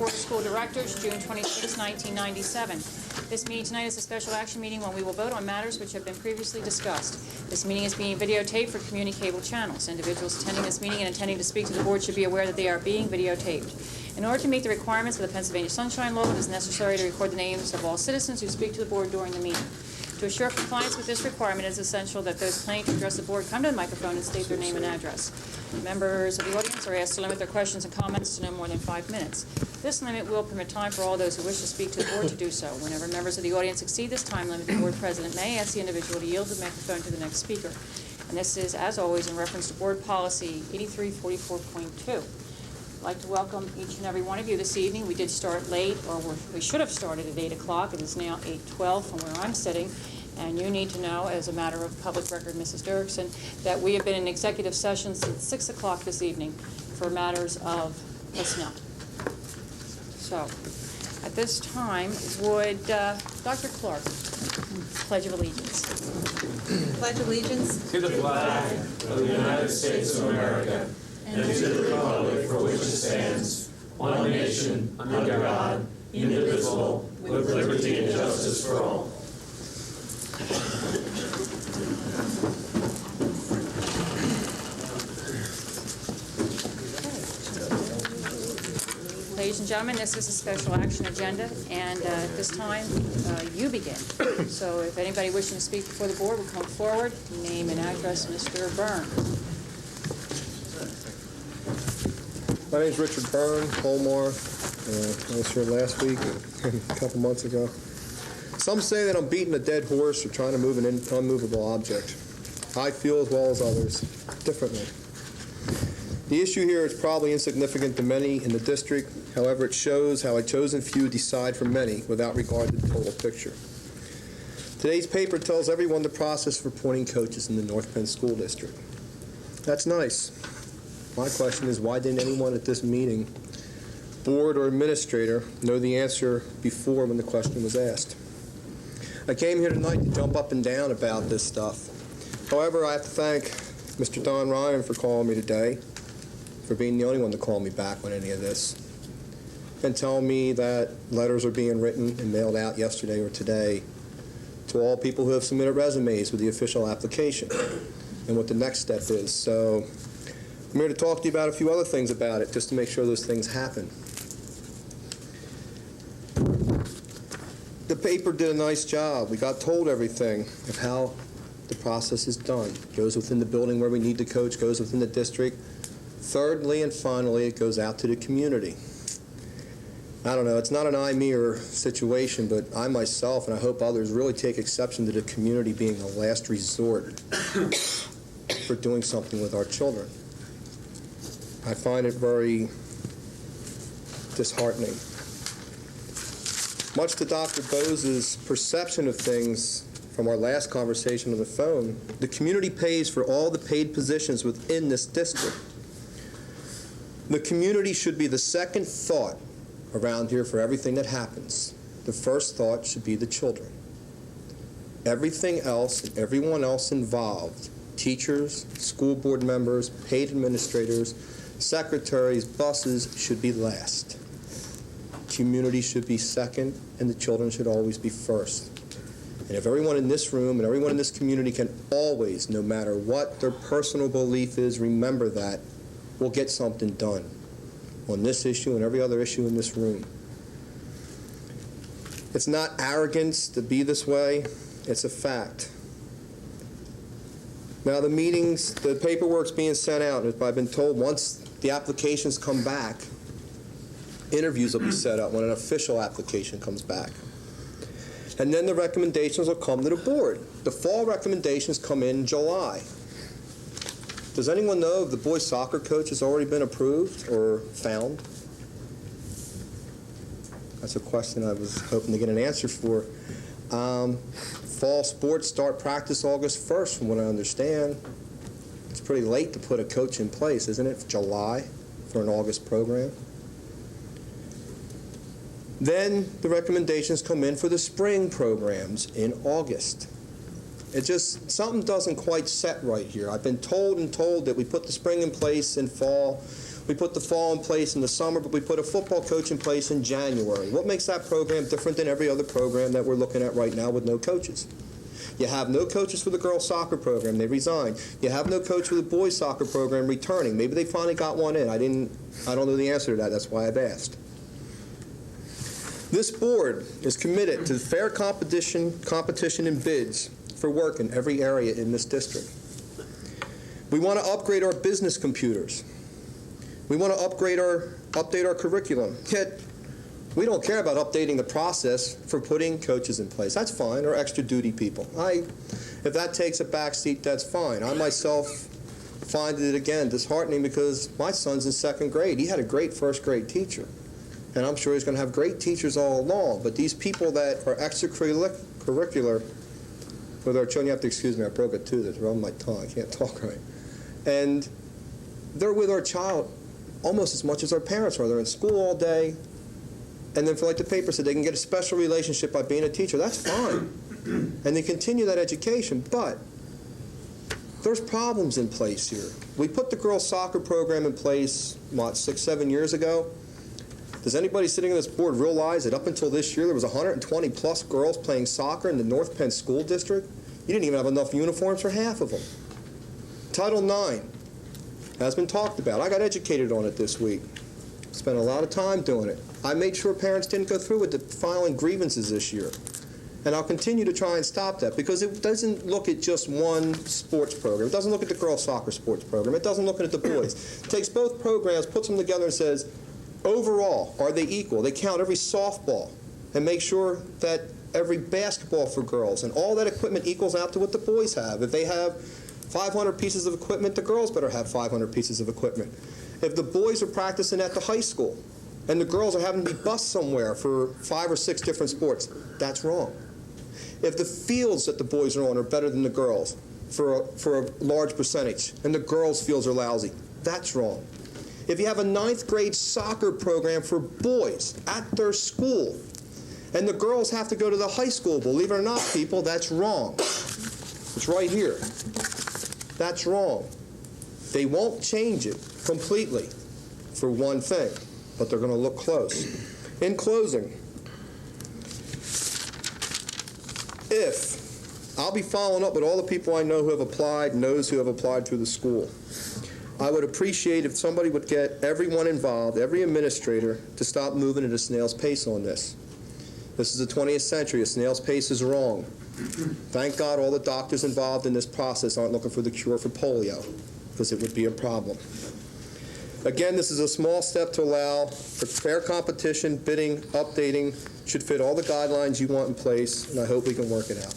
Board of School Directors, June 26, 1997. This meeting tonight is a special action meeting when we will vote on matters which have been previously discussed. This meeting is being videotaped for community cable channels. Individuals attending this meeting and intending to speak to the board should be aware that they are being videotaped. In order to meet the requirements of the Pennsylvania Sunshine Law, it is necessary to record the names of all citizens who speak to the board during the meeting. To assure compliance with this requirement, it is essential that those planning to address the board come to the microphone and state their name and address. Members of the audience are asked to limit their questions and comments to no more than 5 minutes. This limit will permit time for all those who wish to speak to the board to do so. Whenever members of the audience exceed this time limit, the board president may ask the individual to yield the microphone to the next speaker. And this is, as always, in reference to board policy 8344.2. I'd like to welcome each and every one of you this evening. We did start late, or we should have started at 8 o'clock. It is now 8:12 from where I'm sitting. And you need to know, as a matter of public record, Mrs. Dirksen, that we have been in executive session since 6 o'clock this evening for matters of personnel. So, at this time, would Dr. Clark, Pledge of Allegiance. Pledge allegiance to the flag of the United States of America and to the republic for which it stands, one nation, under God, indivisible, with liberty and justice for all. Ladies and gentlemen, this is a special action agenda, and at this time, you begin. So if anybody wishing to speak before the board will come forward. Name and address, Mr. Byrne. My name is Richard Byrne, Colmar. I was here last week, a couple months ago. Some say that I'm beating a dead horse or trying to move an unmovable object. I feel, as well as others, differently. The issue here is probably insignificant to many in the district. However, it shows how a chosen few decide for many without regard to the total picture. Today's paper tells everyone the process for appointing coaches in the North Penn School District. That's nice. My question is, why didn't anyone at this meeting, board or administrator, know the answer before when the question was asked? I came here tonight to jump up and down about this stuff. However, I have to thank Mr. Don Ryan for calling me today, for being the only one to call me back on any of this, and telling me that letters are being written and mailed out yesterday or today to all people who have submitted resumes with the official application and what the next step is. So I'm here to talk to you about a few other things about it, just to make sure those things happen. The paper did a nice job. We got told everything of how the process is done. It goes within the building where we need to coach, goes within the district. Thirdly and finally, it goes out to the community. I don't know, it's not an I, me, or situation, but I myself, and I hope others, really take exception to the community being the last resort for doing something with our children. I find it very disheartening. Much to Dr. Bose's perception of things from our last conversation on the phone, the community pays for all the paid positions within this district. The community should be the second thought around here for everything that happens. The first thought should be the children. Everything else and everyone else involved, teachers, school board members, paid administrators, secretaries, buses, should be last. Community should be second, and the children should always be first. And if everyone in this room and everyone in this community can always, no matter what their personal belief is, remember that, we'll get something done on this issue and every other issue in this room. It's not arrogance to be this way, it's a fact. Now the meetings, the paperwork's being sent out, and I've been told once the applications come back, interviews will be set up when an official application comes back. And then the recommendations will come to the board. The fall recommendations come in July. Does anyone know if the boys soccer coach has already been approved or found? That's a question I was hoping to get an answer for. Fall sports start practice August 1st, from what I understand. It's pretty late to put a coach in place, isn't it? July for an August program. Then the recommendations come in for the spring programs in August. It just, something doesn't quite set right here. I've been told that we put the spring in place in fall. We put the fall in place in the summer, but we put a football coach in place in January. What makes that program different than every other program that we're looking at right now with no coaches? You have no coaches for the girls' soccer program. They resigned. You have no coach for the boys' soccer program returning. Maybe they finally got one in. I don't know the answer to that. That's why I've asked. This board is committed to fair competition and bids for work in every area in this district. We want to upgrade our business computers. We want to update our curriculum. Yet, we don't care about updating the process for putting coaches in place. That's fine, or extra duty people. If that takes a back seat, that's fine. I myself find it, again, disheartening because my son's in 2nd grade. He had a great 1st grade teacher. And I'm sure he's going to have great teachers all along. But these people that are extracurricular, with our children, you have to excuse me, I broke a tooth. It's on my tongue. I can't talk right. And they're with our child almost as much as our parents are. They're in school all day. And then, for like the paper said, they can get a special relationship by being a teacher. That's fine. And they continue that education. But there's problems in place here. We put the girls' soccer program in place, 6, 7 years ago. Does anybody sitting on this board realize that up until this year there was 120 plus girls playing soccer in the North Penn School District? You didn't even have enough uniforms for half of them. Title IX has been talked about. I got educated on it this week. Spent a lot of time doing it. I made sure parents didn't go through with the filing grievances this year. And I'll continue to try and stop that because it doesn't look at just one sports program. It doesn't look at the girls' soccer sports program. It doesn't look at the boys. It takes both programs, puts them together and says, overall, are they equal? They count every softball and make sure that every basketball for girls and all that equipment equals out to what the boys have. If they have 500 pieces of equipment, the girls better have 500 pieces of equipment. If the boys are practicing at the high school and the girls are having to be bused somewhere for 5 or 6 different sports, that's wrong. If the fields that the boys are on are better than the girls for a large percentage and the girls' fields are lousy, that's wrong. If you have a 9th grade soccer program for boys at their school and the girls have to go to the high school, believe it or not, people, that's wrong. It's right here. That's wrong. They won't change it completely for one thing, but they're going to look close. In closing, I'll be following up with all the people I know who have applied and those who have applied through the school. I would appreciate if somebody would get everyone involved, every administrator, to stop moving at a snail's pace on this. This is the 20th century. A snail's pace is wrong. Thank God all the doctors involved in this process aren't looking for the cure for polio, because it would be a problem. Again, this is a small step to allow for fair competition, bidding, updating, should fit all the guidelines you want in place, and I hope we can work it out.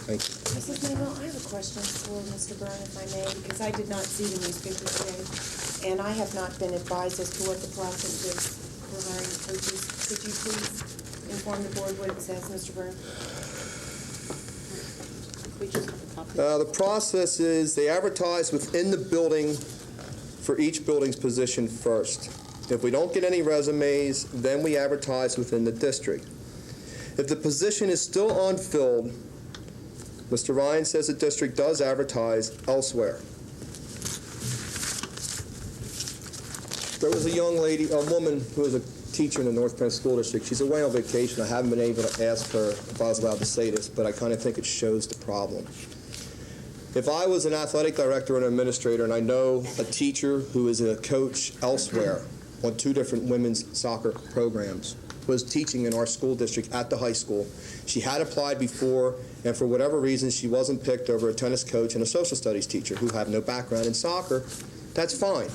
Thank you. Mrs. Manuel, I have a question for Mr. Byrne, if I may, because I did not see the newspaper today, and I have not been advised as to what the process is for hiring coaches. Could you please inform the board what it says, Mr. Byrne? The process is they advertise within the building for each building's position first. If we don't get any resumes, then we advertise within the district. If the position is still unfilled, Mr. Ryan says the district does advertise elsewhere. There was a young lady, a woman who was a teacher in the North Penn School District. She's away on vacation. I haven't been able to ask her if I was allowed to say this, but I kind of think it shows the problem. If I was an athletic director or an administrator and I know a teacher who is a coach elsewhere on 2 different women's soccer programs was teaching in our school district at the high school, she had applied before, and for whatever reason she wasn't picked over a tennis coach and a social studies teacher who have no background in soccer, that's fine.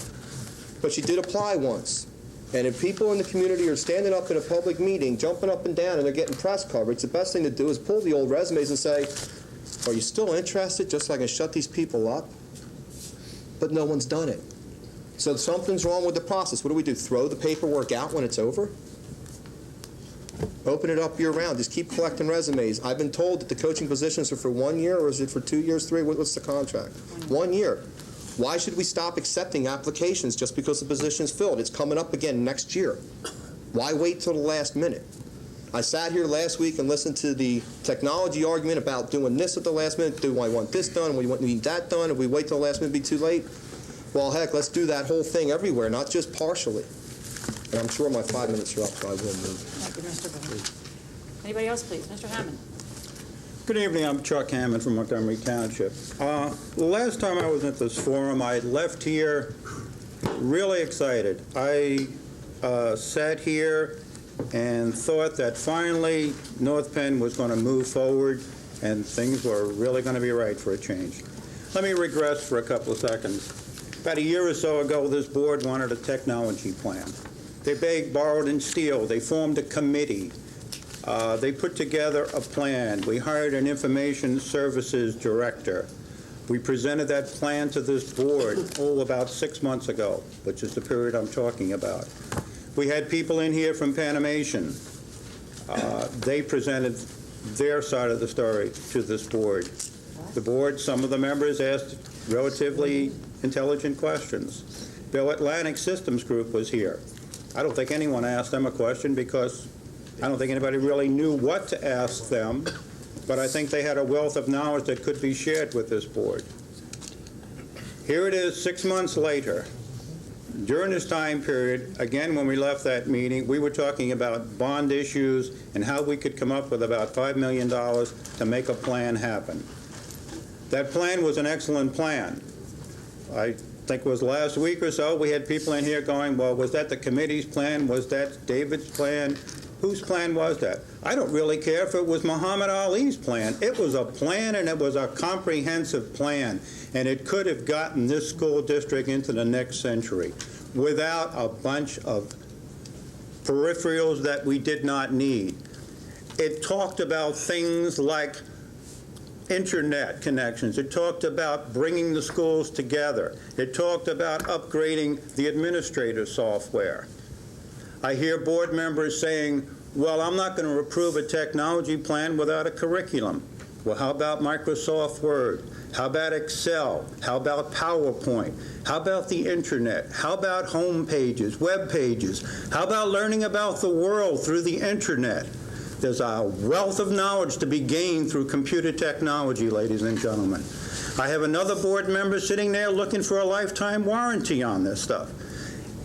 But she did apply once. And if people in the community are standing up in a public meeting, jumping up and down, and they're getting press coverage, the best thing to do is pull the old resumes and say, are you still interested, just so I can shut these people up? But no one's done it. So something's wrong with the process. What do? Throw the paperwork out when it's over? Open it up year-round. Just keep collecting resumes. I've been told that the coaching positions are for 1 year, or is it for 2 years, 3? What's the contract? 1 year. Why should we stop accepting applications just because the position's filled? It's coming up again next year. Why wait till the last minute? I sat here last week and listened to the technology argument about doing this at the last minute. Do I want this done? We need that done? If we wait till the last minute, it'd be too late. Well, heck, let's do that whole thing everywhere, not just partially. And I'm sure my 5 minutes are up, so I will move. Thank you, Mr. Byrne. Anybody else, please? Mr. Hammond. Good evening. I'm Chuck Hammond from Montgomery Township. The last time I was at this forum, I left here really excited. I sat here and thought that finally North Penn was going to move forward and things were really going to be right for a change. Let me regress for a couple of seconds. About a year or so ago, this board wanted a technology plan. They begged, borrowed, and steal. They formed a committee. They put together a plan. We hired an information services director. We presented that plan to this board, about 6 months ago, which is the period I'm talking about. We had people in here from Panamation. They presented their side of the story to this board. The board, some of the members asked relatively intelligent questions. Bill Atlantic Systems Group was here. I don't think anyone asked them a question because I don't think anybody really knew what to ask them, but I think they had a wealth of knowledge that could be shared with this board. Here it is 6 months later. During this time period, again, when we left that meeting, we were talking about bond issues and how we could come up with about $5 million to make a plan happen. That plan was an excellent plan. I think it was last week or so, we had people in here going, well, was that the committee's plan? Was that David's plan? Whose plan was that? I don't really care if it was Muhammad Ali's plan. It was a plan, and it was a comprehensive plan, and it could have gotten this school district into the next century without a bunch of peripherals that we did not need. It talked about things like internet connections. It talked about bringing the schools together. It talked about upgrading the administrative software. I hear board members saying, well, I'm not going to approve a technology plan without a curriculum. Well, how about Microsoft Word? How about Excel? How about PowerPoint? How about the internet? How about home pages, web pages? How about learning about the world through the internet? There's a wealth of knowledge to be gained through computer technology, ladies and gentlemen. I have another board member sitting there looking for a lifetime warranty on this stuff.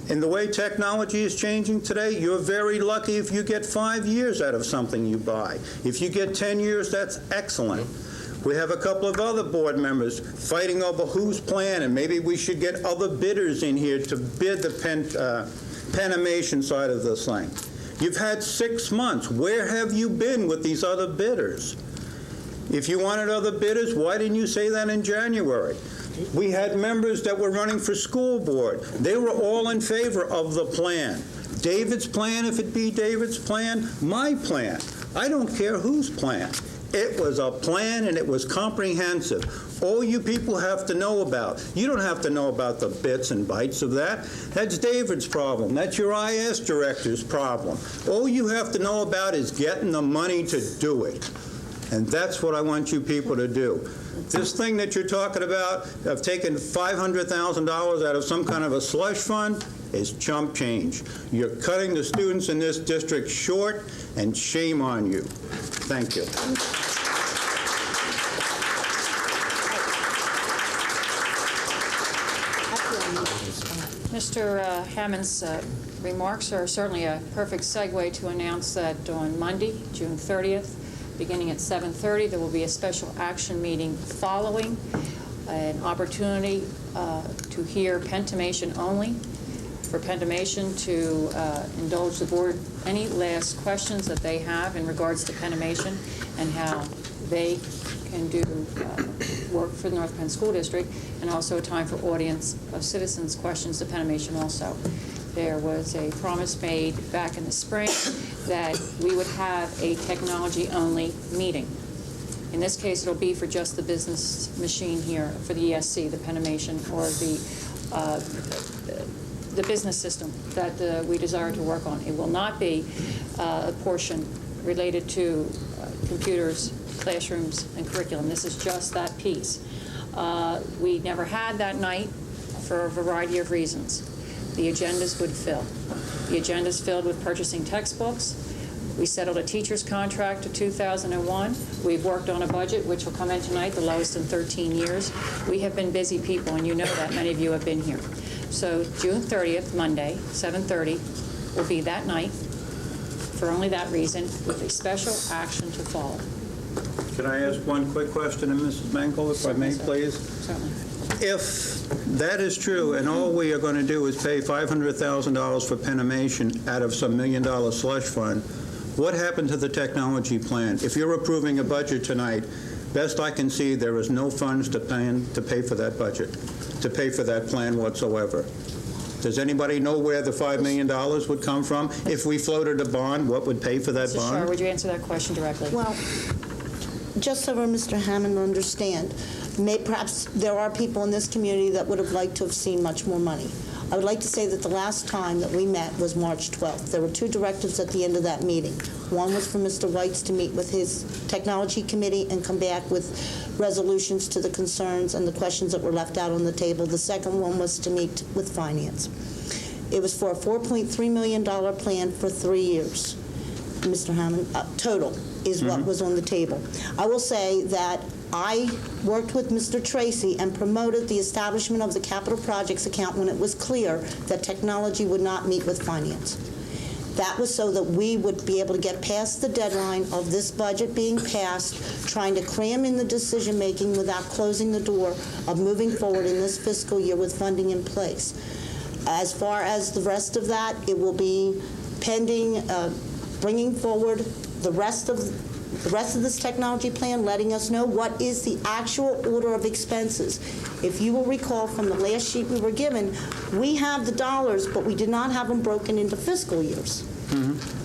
And the way technology is changing today, you're very lucky if you get 5 years out of something you buy. If you get 10 years, that's excellent. We have a couple of other board members fighting over whose plan, and maybe we should get other bidders in here to bid the Panamation side of this thing. You've had 6 months. Where have you been with these other bidders? If you wanted other bidders, why didn't you say that in January? We had members that were running for school board. They were all in favor of the plan. David's plan, if it be David's plan, my plan. I don't care whose plan. It was a plan, and it was comprehensive. All you people have to know about, you don't have to know about the bits and bytes of that. That's David's problem. That's your IS director's problem. All you have to know about is getting the money to do it. And that's what I want you people to do. This thing that you're talking about of taking $500,000 out of some kind of a slush fund is chump change. You're cutting the students in this district short, and shame on you. Thank you. Mr. Hammond's remarks are certainly a perfect segue to announce that on Monday, June 30th, beginning at 7:30, there will be a special action meeting following, an opportunity to hear Pentamation only, for Pentamation to indulge the board any last questions that they have in regards to Pentamation and how they can do work for the North Penn School District, and also a time for audience of citizens' questions to Pentamation also. There was a promise made back in the spring that we would have a technology-only meeting. In this case, it'll be for just the business machine here, for the ESC, the Pentamation, or the business system that we desire to work on. It will not be a portion related to computers, classrooms, and curriculum. This is just that piece. We never had that night for a variety of reasons. The agendas would fill. The agenda's filled with purchasing textbooks, We settled a teacher's contract of 2001. We've worked on a budget, which will come in tonight, the lowest in 13 years. We have been busy people, and you know that. Many of you have been here. So June 30th, Monday, 7:30, will be that night, for only that reason, with a special action to follow. Can I ask one quick question to Mrs. Mankel, if I may, please? Certainly. If that is true, and all we are going to do is pay $500,000 for Penimation out of some $1 million slush fund, what happened to the technology plan? If you're approving a budget tonight, best I can see, there is no funds to pay for that budget, to pay for that plan whatsoever. Does anybody know where the $5 million would come from? If we floated a bond, what would pay for that Mrs. Shar, bond? would you answer that question directly? Well, just so Mr. Hammond will understand, perhaps there are people in this community that would have liked to have seen much more money. I would like to say that the last time that we met was March 12th. There were two directives at the end of that meeting. One was for Mr. Weitz to meet with his technology committee and come back with resolutions to the concerns and the questions that were left out on the table. The second one was to meet with finance. It was for a $4.3 million plan for 3 years. Mr. Hammond, total is what was on the table. I will say that I worked with Mr. Tracy and promoted the establishment of the capital projects account when it was clear that technology would not meet with finance. That was so that we would be able to get past the deadline of this budget being passed, trying to cram in the decision-making without closing the door of moving forward in this fiscal year with funding in place. As far as the rest of that, it will be pending bringing forward the rest of this technology plan, letting us know what is the actual order of expenses. If you will recall from the last sheet we were given, we have the dollars, but we did not have them broken into fiscal years.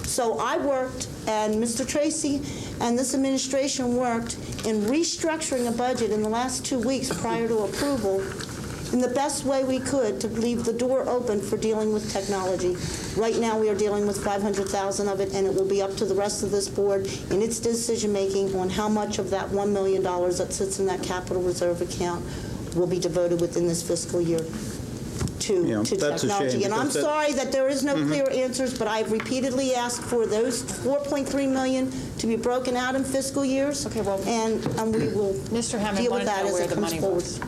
So I worked, and Mr. Tracy and this administration worked in restructuring a budget in the last 2 weeks prior to approval in the best way we could to leave the door open for dealing with technology. Right now, we are dealing with $500,000 of it, and it will be up to the rest of this board in its decision-making on how much of that $1 million that sits in that capital reserve account will be devoted within this fiscal year to that's a technology. shame, And I'm because sorry that there is no clear answers, but I've repeatedly asked for those $4.3 million to be broken out in fiscal years. Okay, well, and we will Mr. Hammond deal wanted with to that know as where it the comes money forward. was.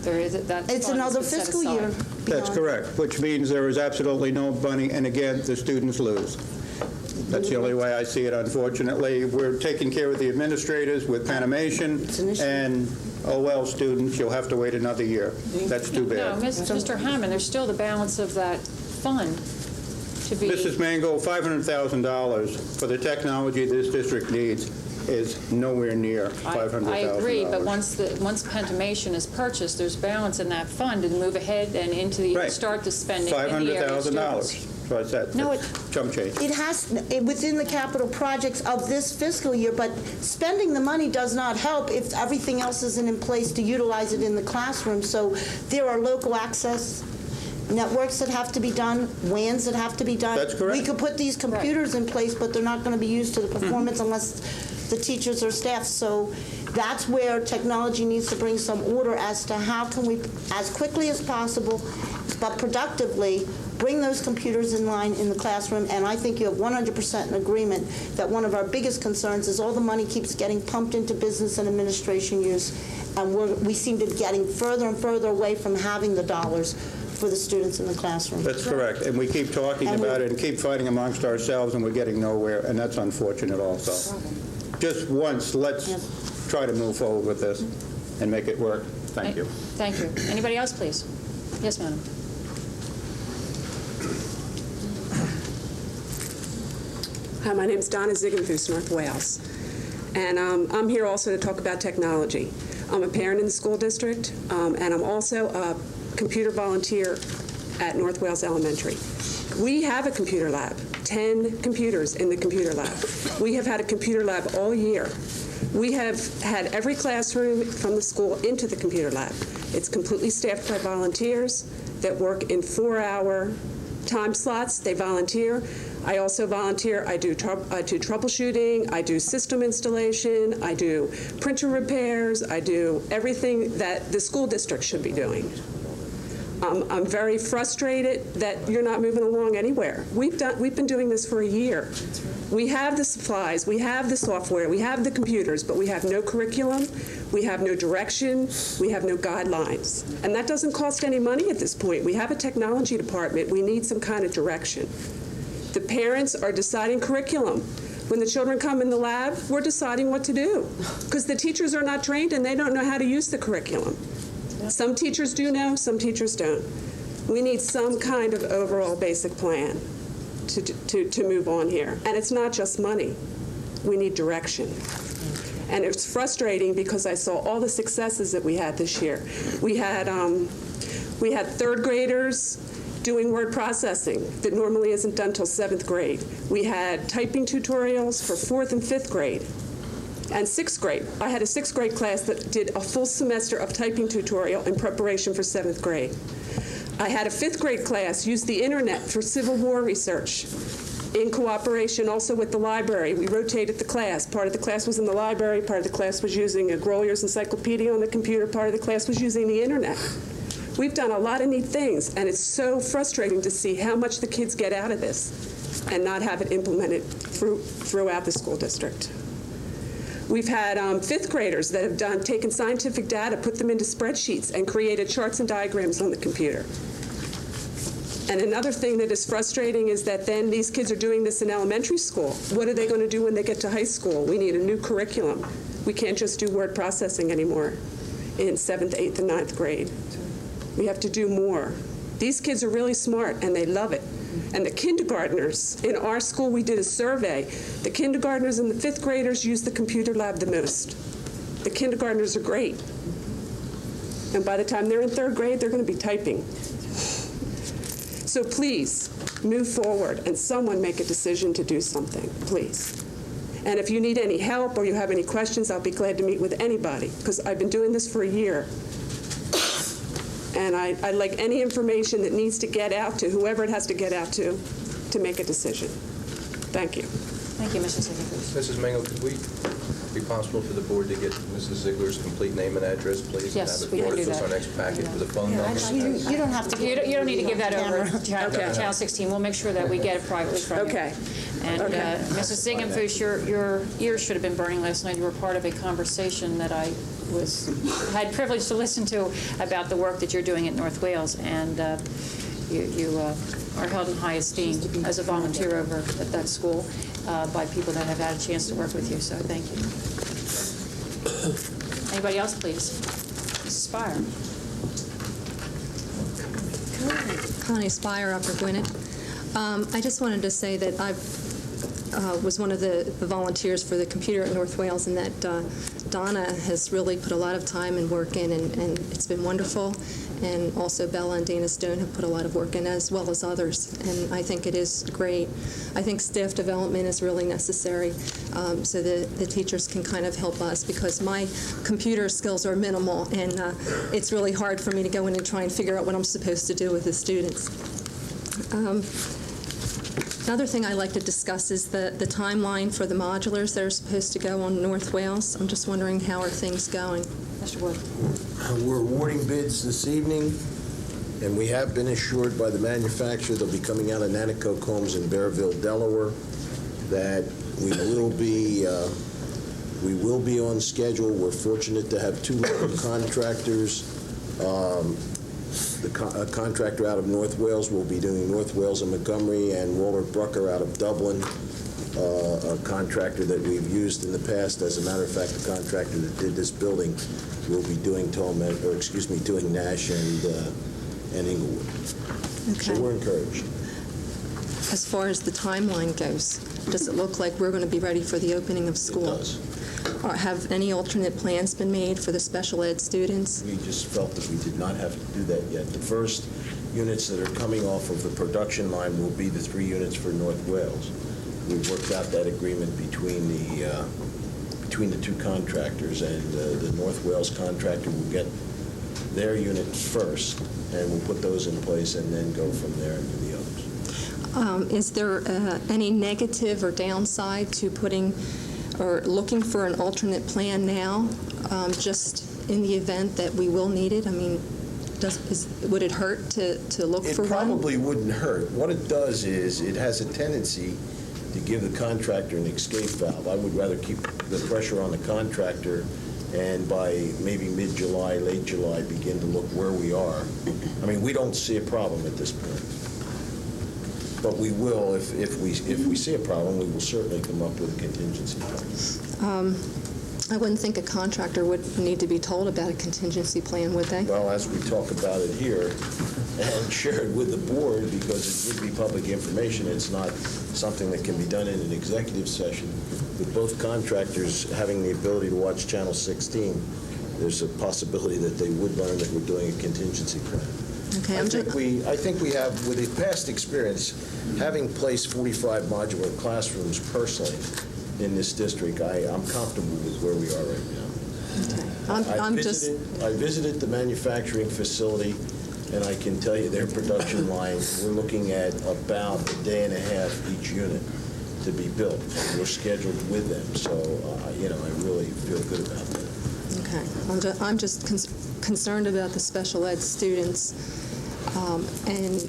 There is that. It's fund has another been set fiscal aside. year. That's beyond. correct, which means there is absolutely no money, and again, the students lose. That's the only way I see it, unfortunately. We're taking care of the administrators with Penimation, and, oh well, students, you'll have to wait another year. That's too No, bad. Mr. Hammond, there's still the balance of that fund to be. Mrs. Mango, $500,000 for the technology this district needs is nowhere near $500,000. I agree, but once Pentimation is purchased, there's balance in that fund to move ahead and into the, Right. start the spending in the area of $500,000. students. So I said, No, chump change. It has, within the capital projects of this fiscal year, but spending the money does not help if everything else isn't in place to utilize it in the classroom. So there are local access networks that have to be done, WANs that have to be done. That's correct. We could put these computers in place, but they're not going to be used to the performance unless the teachers or staff. So that's where technology needs to bring some order as to how can we, as quickly as possible, but productively, bring those computers in line in the classroom. And I think you have 100% in agreement that one of our biggest concerns is all the money keeps getting pumped into business and administration use, and we seem to be getting further and further away from having the dollars for the students in the classroom. That's correct, and we keep talking about it and keep fighting amongst ourselves, and we're getting nowhere, and that's unfortunate also. Just once, let's try to move forward with this and make it work. Thank you. Thank you. Anybody else, please? Yes, madam. Hi, my name is Donna Ziegenfuss, North Wales, and I'm here also to talk about technology. I'm a parent in the school district, and I'm also a computer volunteer at North Wales Elementary. We have a computer lab, 10 computers in the computer lab. We have had a computer lab all year. We have had every classroom from the school into the computer lab. It's completely staffed by volunteers that work in 4-hour time slots. They volunteer. I also volunteer. I do troubleshooting. I do system installation. I do printer repairs. I do everything that the school district should be doing. I'm very frustrated that you're not moving along anywhere. We've been doing this for a year. We have the supplies, we have the software, we have the computers, but we have no curriculum, we have no direction, we have no guidelines. And that doesn't cost any money at this point. We have a technology department. We need some kind of direction. The parents are deciding curriculum. When the children come in the lab, we're deciding what to do because the teachers are not trained and they don't know how to use the curriculum. Some teachers do know, some teachers don't. We need some kind of overall basic plan to move on here. And it's not just money. We need direction. And it's frustrating because I saw all the successes that we had this year. We had third graders doing word processing that normally isn't done till 7th grade. We had typing tutorials for 4th and 5th grade. And 6th grade. I had a 6th grade class that did a full semester of typing tutorial in preparation for 7th grade. I had a 5th grade class use the internet for Civil War research in cooperation also with the library. We rotated the class. Part of the class was in the library, part of the class was using a Grolier's encyclopedia on the computer, part of the class was using the internet. We've done a lot of neat things, and it's so frustrating to see how much the kids get out of this and not have it implemented throughout the school district. We've had 5th graders that have taken scientific data, put them into spreadsheets, and created charts and diagrams on the computer. And another thing that is frustrating is that then these kids are doing this in elementary school. What are they going to do when they get to high school? We need a new curriculum. We can't just do word processing anymore in 7th, 8th, and 9th grade. We have to do more. These kids are really smart, and they love it. And the kindergartners, in our school, we did a survey. The kindergartners and the 5th graders use the computer lab the most. The kindergartners are great. And by the time they're in 3rd grade, they're going to be typing. So please, move forward, and someone make a decision to do something, please. And if you need any help or you have any questions, I'll be glad to meet with anybody, because I've been doing this for a year. And I'd like any information that needs to get out to whoever it has to get out to make a decision. Thank you. Thank you, Mrs. Ziegler. Mrs. Mingo, could we be possible for the board to get Mrs. Ziegler's complete name and address, please? Yes, and we have can it do forwarded to us that. our next packet with a phone number. You don't have to. You don't need to give that over Camera. to Channel 16. We'll make sure that we get it privately from you. Okay. And Okay. Mrs. Ziegenfuss, your ears should have been burning last night. You were part of a conversation that I had privilege to listen to about the work that you're doing at North Wales, and you are held in high esteem as a volunteer over at that school by people that have had a chance to work with you, so thank you. Anybody else, please? Mrs. Spire. Connie Spire, Upper Gwinnett. I just wanted to say that I was one of the volunteers for the computer at North Wales, and that Donna has really put a lot of time and work in, and it's been wonderful. And also Bella and Dana Stone have put a lot of work in, as well as others, and I think it is great. I think staff development is really necessary so that the teachers can kind of help us, because my computer skills are minimal, and it's really hard for me to go in and try and figure out what I'm supposed to do with the students. Another thing I'd like to discuss is the timeline for the modulars that are supposed to go on North Wales. I'm just wondering, how are things going? Mr. Wood. We're awarding bids this evening, and we have been assured by the manufacturer they'll be coming out of Nanico Combs in Bearville, Delaware, that we will be on schedule. We're fortunate to have two local contractors. A contractor out of North Wales will be doing North Wales and Montgomery, and Walter Brucker out of Dublin, a contractor that we've used in the past. As a matter of fact, the contractor that did this building will be doing doing Nash and Inglewood. Okay. So we're encouraged. As far as the timeline goes, does it look like we're going to be ready for the opening of school? It does. Have any alternate plans been made for the special ed students? We just felt that we did not have to do that yet. The first units that are coming off of the production line will be the 3 units for North Wales. We've worked out that agreement between the two contractors, and the North Wales contractor will get their units first, and we'll put those in place and then go from there into the others. Is there any negative or downside to putting or looking for an alternate plan now, just in the event that we will need it? I mean, would it hurt to look It for one? probably wouldn't hurt. What it does is, it has a tendency to give the contractor an escape valve. I would rather keep the pressure on the contractor, and by maybe mid-July, late July, begin to look where we are. I mean, we don't see a problem at this point. But we will, if we see a problem, we will certainly come up with a contingency plan. I wouldn't think a contractor would need to be told about a contingency plan, would they? Well, as we talk about it here and share it with the board, because it would be public information, it's not something that can be done in an executive session. With both contractors having the ability to watch Channel 16, there's a possibility that they would learn that we're doing a contingency plan. Okay, I think we have, with the past experience, having placed 45 modular classrooms personally in this district, I'm comfortable with where we are right now. Okay. I visited the manufacturing facility, and I can tell you their production line, we're looking at about a day and a half each unit to be built. And we're scheduled with them, so, I really feel good about that. Okay. I'm just concerned about the special ed students and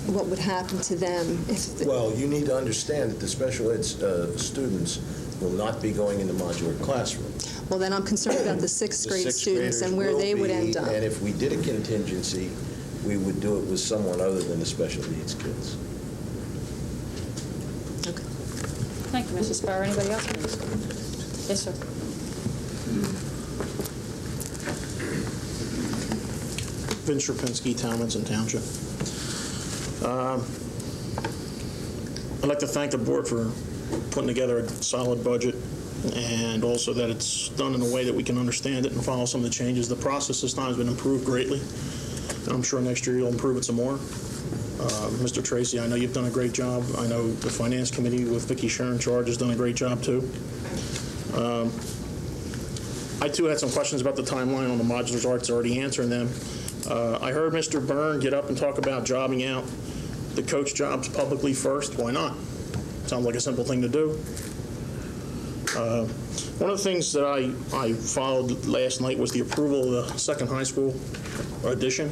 what would happen to them if... Well, you need to understand that the special ed students will not be going into modular classrooms. Well, then I'm concerned about the sixth grade students and where they would end up. And if we did a contingency, we would do it with someone other than the special needs kids. Okay. Thank you, Mrs. Spire. Anybody else, please? Yes, sir. Vince Rapinski, Talmadge Township. I'd like to thank the board for putting together a solid budget, and also that it's done in a way that we can understand it and follow some of the changes. The process this time has been improved greatly, and I'm sure next year you'll improve it some more. Mr. Tracy, I know you've done a great job. I know the Finance Committee with Vicki Sher in charge has done a great job, too. I, too, had some questions about the timeline on the modular arts, already answering them. I heard Mr. Byrne get up and talk about jobbing out the coach jobs publicly first. Why not? Sounds like a simple thing to do. One of the things that I followed last night was the approval of the second high school addition,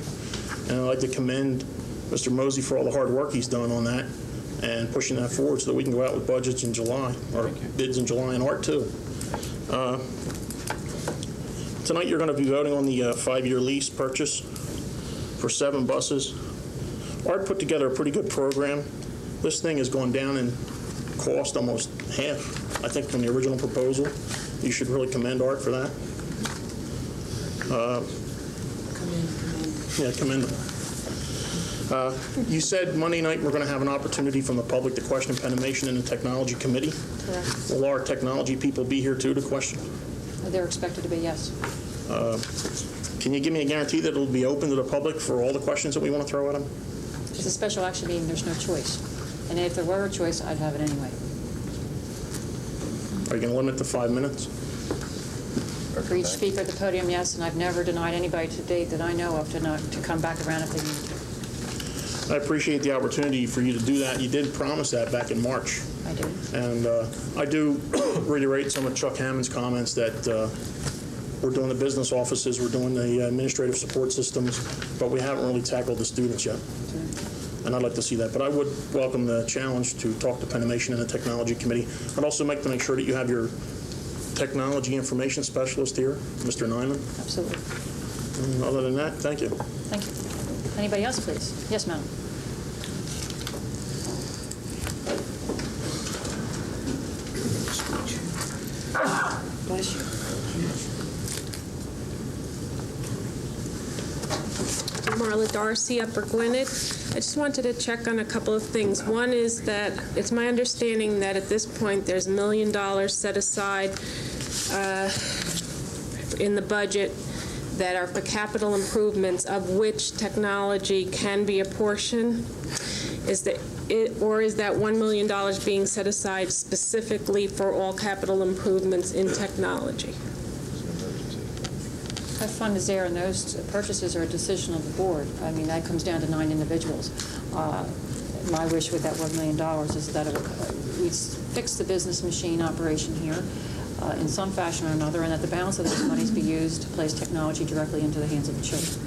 and I'd like to commend Mr. Mosey for all the hard work he's done on that and pushing that forward so that we can go out with budgets in July, or bids in July, and art too. Tonight you're going to be voting on the 5-year lease purchase for 7 buses. Art put together a pretty good program. This thing has gone down in cost almost half, I think, from the original proposal. You should really commend Art for that. Yeah, commend them. You said Monday night we're going to have an opportunity from the public to question Penimation in the Technology Committee. Correct. Will our technology people be here too to question? They're expected to be, yes. Can you give me a guarantee that it'll be open to the public for all the questions that we want to throw at them? It's a special action meeting. There's no choice. And if there were a choice, I'd have it anyway. Are you going to limit to 5 minutes? For each speaker at the podium, yes, and I've never denied anybody to date that I know of to come back around if they need to. I appreciate the opportunity for you to do that. You did promise that back in March. I do. And I do reiterate some of Chuck Hammond's comments that we're doing the business offices, we're doing the administrative support systems, but we haven't really tackled the students yet. And I'd like to see that. But I would welcome the challenge to talk to Penimation and the Technology Committee. I'd also like to make sure that you have your technology information specialist here, Mr. Nyman. Absolutely. And other than that, thank you. Thank you. Anybody else, please? Yes, ma'am. Bless you. Marla Darcy, Upper Gwinnett. I just wanted to check on a couple of things. One is that it's my understanding that at this point there's $1 million set aside in the budget that are for capital improvements, of which technology can be a portion. Or is that $1 million being set aside specifically for all capital improvements in technology? That fund is there, and those purchases are a decision of the board. I mean, that comes down to 9 individuals. My wish with that $1 million is that we fix the business machine operation here in some fashion or another, and that the balance of those monies be used to place technology directly into the hands of the children.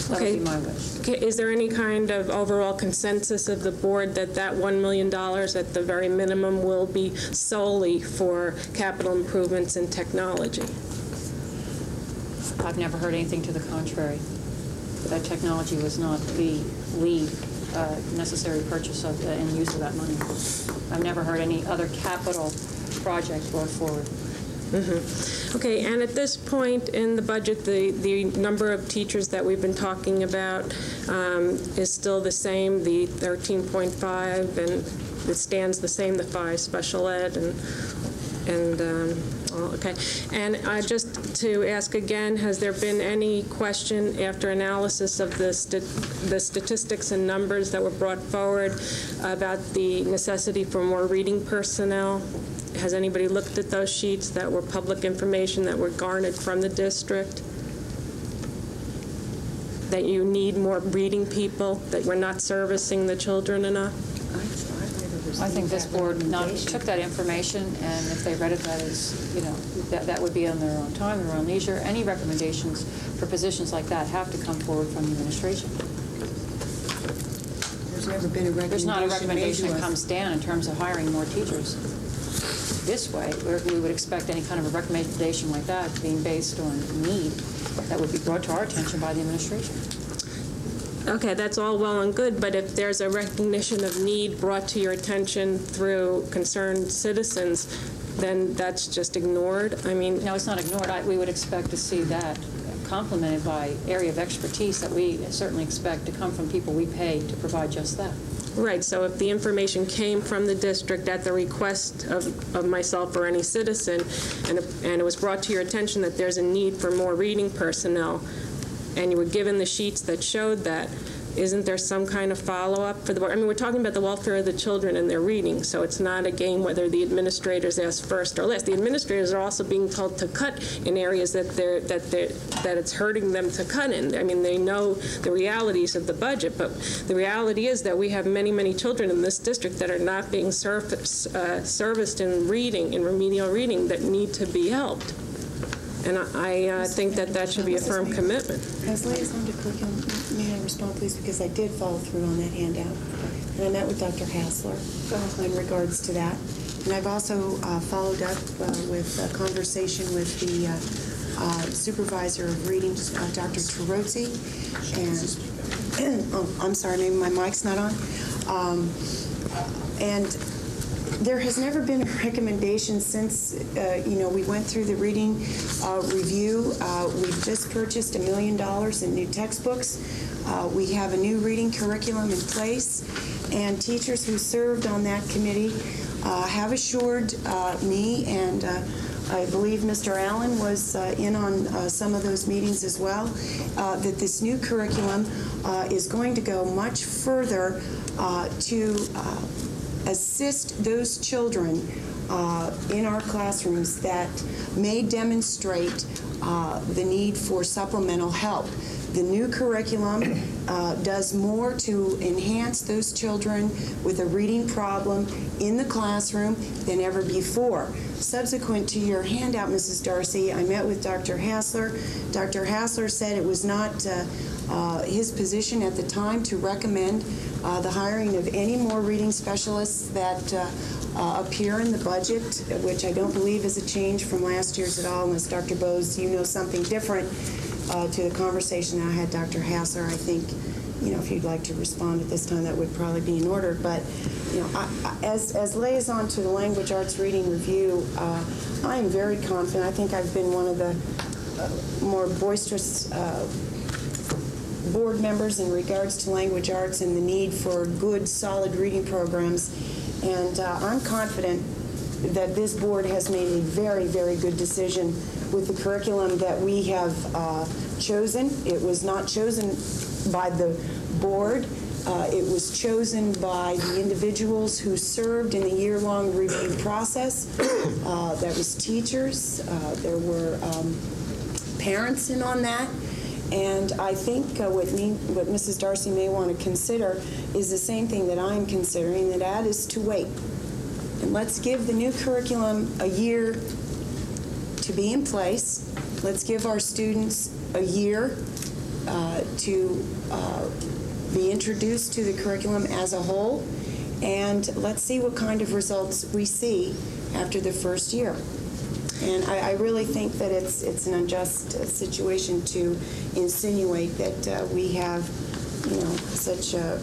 That would be my wish. Okay, is there any kind of overall consensus of the board that that $1 million at the very minimum will be solely for capital improvements in technology? I've never heard anything to the contrary. That technology was not the lead necessary purchase of and use of that money. I've never heard any other capital project brought forward. Mm-hmm. Okay, and at this point in the budget, the number of teachers that we've been talking about is still the same, the 13.5, and it stands the same, the 5 special ed, okay. And just to ask again, has there been any question after analysis of the statistics and numbers that were brought forward about the necessity for more reading personnel? Has anybody looked at those sheets that were public information that were garnered from the district? That you need more reading people, that we're not servicing the children enough? I think this board took that information, and if they read it, that is, that would be on their own time, their own leisure. Any recommendations for positions like that have to come forward from the administration. There's never been a recommendation. There's not a recommendation made to that us. comes down in terms of hiring more teachers. This way, we would expect any kind of a recommendation like that being based on need that would be brought to our attention by the administration. Okay, that's all well and good, but if there's a recognition of need brought to your attention through concerned citizens, then that's just ignored? I mean... No, it's not ignored. We would expect to see that complemented by area of expertise that we certainly expect to come from people we pay to provide just that. Right, so if the information came from the district at the request of myself or any citizen, and it was brought to your attention that there's a need for more reading personnel, and you were given the sheets that showed that, isn't there some kind of follow-up for the board? I mean, we're talking about the welfare of the children and their reading, so it's not a game whether the administrators ask first or last. The administrators are also being told to cut in areas that it's hurting them to cut in. I mean, they know the realities of the budget, but the reality is that we have many, many children in this district that are not being serviced in reading, in remedial reading, that need to be helped. And I think that should be a firm commitment. As liaison to curriculum, may I respond, please? Because I did follow through on that handout. And I met with Dr. Hassler in regards to that. And I've also followed up with a conversation with the supervisor of reading, Dr. Terozzi. And, oh, I'm sorry, maybe my mic's not on. And there has never been a recommendation since, we went through the reading review. We've just purchased $1 million in new textbooks. We have a new reading curriculum in place, and teachers who served on that committee have assured me, and I believe Mr. Allen was in on some of those meetings as well, that this new curriculum is going to go much further to assist those children in our classrooms that may demonstrate the need for supplemental help. The new curriculum does more to enhance those children with a reading problem in the classroom than ever before. Subsequent to your handout, Mrs. Darcy, I met with Dr. Hassler. Dr. Hassler said it was not his position at the time to recommend the hiring of any more reading specialists that appear in the budget, which I don't believe is a change from last year's at all, unless Dr. Bose, you know something different to the conversation I had Dr. Hassler. I think, if you'd like to respond at this time, that would probably be in order. But, as liaison to the Language Arts Reading Review, I am very confident. I think I've been one of the more boisterous board members in regards to language arts and the need for good, solid reading programs. And I'm confident that this board has made a very, very good decision with the curriculum that we have chosen. It was not chosen by the board. It was chosen by the individuals who served in the year-long review process. That was teachers. There were parents in on that. And I think what Mrs. Darcy may want to consider is the same thing that I'm considering, and that is to wait. And let's give the new curriculum a year to be in place. Let's give our students a year be introduced to the curriculum as a whole, and let's see what kind of results we see after the first year. And I really think that it's an unjust situation to insinuate that we have, such a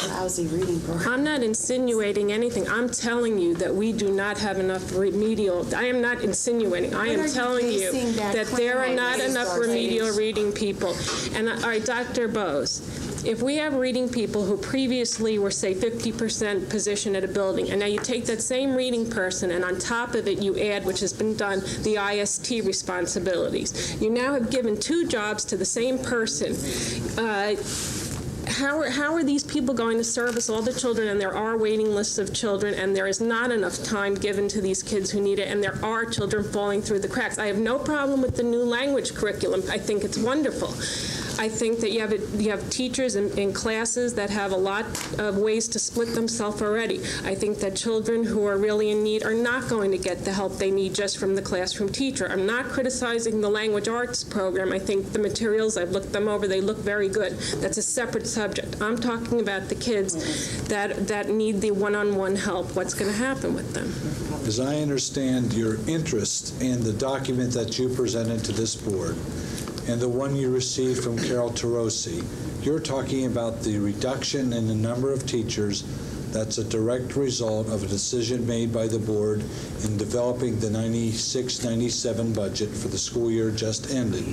lousy reading program. I'm not insinuating anything. I'm telling you that we do not have enough remedial. I am not insinuating. I am telling you that there are not enough remedial reading people. And all right, Dr. Bose, if we have reading people who previously were, say, 50% position at a building, and now you take that same reading person and on top of it you add, which has been done, the IST responsibilities. You now have given 2 jobs to the same person. How are these people going to service all the children? And there are waiting lists of children, and there is not enough time given to these kids who need it, and there are children falling through the cracks. I have no problem with the new language curriculum. I think it's wonderful. I think that you have teachers in classes that have a lot of ways to split themselves already. I think that children who are really in need are not going to get the help they need just from the classroom teacher. I'm not criticizing the language arts program. I think the materials, I've looked them over, they look very good. That's a separate subject. I'm talking about the kids that need the one-on-one help. What's going to happen with them? As I understand your interest in the document that you presented to this board, and the one you received from Carol Tarosi, you're talking about the reduction in the number of teachers that's a direct result of a decision made by the board in developing the 96-97 budget for the school year just ended.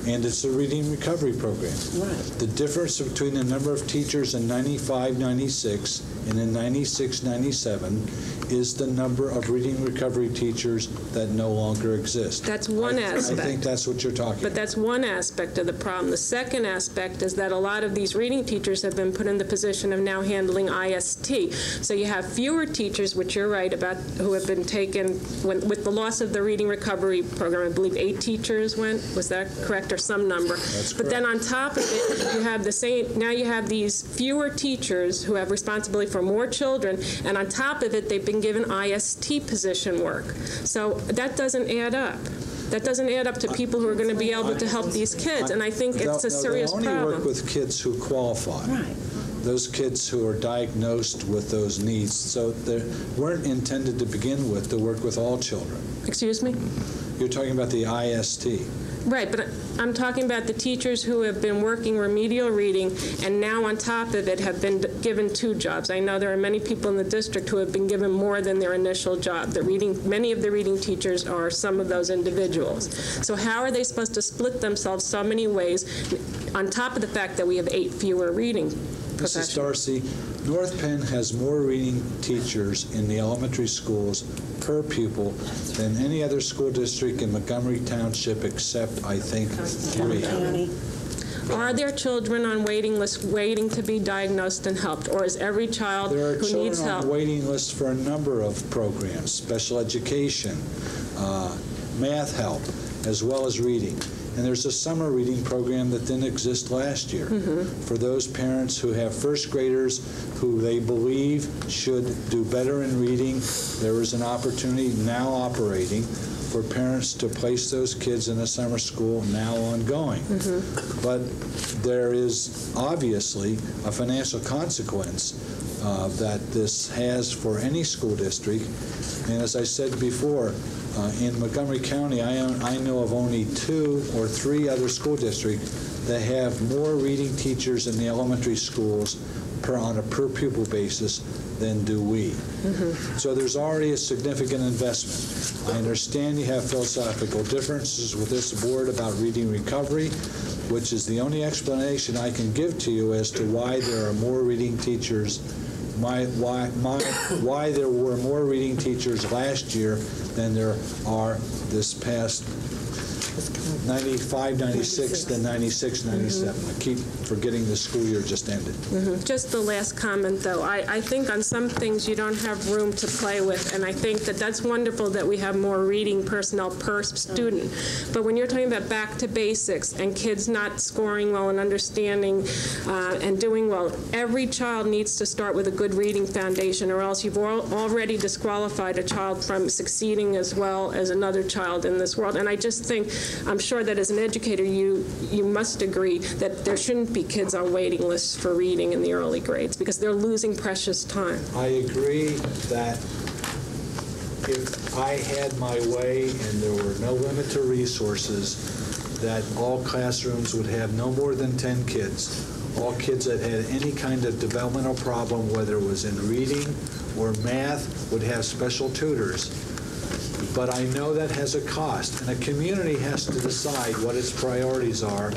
And it's a reading recovery program. Right. The difference between the number of teachers in 95-96 and in 96-97 is the number of reading recovery teachers that no longer exist. That's one aspect. I think that's what you're talking about. But that's one aspect of the problem. The second aspect is that a lot of these reading teachers have been put in the position of now handling IST. So you have fewer teachers, which you're right about, who have been taken with the loss of the reading recovery program. I believe 8 teachers went. Was that correct, or some number? That's but correct. then on top of it, you have the same. Now you have these fewer teachers who have responsibility for more children, and on top of it, they've been given IST position work. So that doesn't add up. That doesn't add up to people who are going to be able to help these kids, and I think it's a serious problem. They only work with kids who qualify. Right. Those kids who are diagnosed with those needs. So they weren't intended to begin with to work with all children. Excuse me? You're talking about the IST. Right, but I'm talking about the teachers who have been working remedial reading and now on top of it have been given 2 jobs. I know there are many people in the district who have been given more than their initial job. Many of the reading teachers are some of those individuals. So how are they supposed to split themselves so many ways on top of the fact that we have 8 fewer reading professionals? Mrs. Darcy, North Penn has more reading teachers in the elementary schools per pupil than any other school district in Montgomery Township except, I think, 3. Are there children on waiting lists waiting to be diagnosed and helped, or is every child There are who children needs help? on waiting lists for a number of programs, special education, math help, as well as reading. And there's a summer reading program that didn't exist last year. For those parents who have first graders who they believe should do better in reading, there is an opportunity now operating for parents to place those kids in a summer school now ongoing. But there is obviously a financial consequence that this has for any school district. And as I said before, in Montgomery County, I know of only 2 or 3 other school districts that have more reading teachers in the elementary schools on a per pupil basis than do we. So there's already a significant investment. I understand you have philosophical differences with this board about reading recovery, which is the only explanation I can give to you as to why there are more reading teachers, why there were more reading teachers last year than there are this past 95, 96, then 96, 97. I keep forgetting the school year just ended. Just the last comment, though. I think on some things you don't have room to play with, and I think that that's wonderful that we have more reading personnel per student. But when you're talking about back to basics and kids not scoring well and understanding and doing well, every child needs to start with a good reading foundation, or else you've already disqualified a child from succeeding as well as another child in this world. And I just think, I'm sure sure that as an educator, you must agree that there shouldn't be kids on waiting lists for reading in the early grades because they're losing precious time. I agree that if I had my way and there were no limit to resources, that all classrooms would have no more than 10 kids. All kids that had any kind of developmental problem, whether it was in reading or math, would have special tutors. But I know that has a cost, and a community has to decide what its priorities are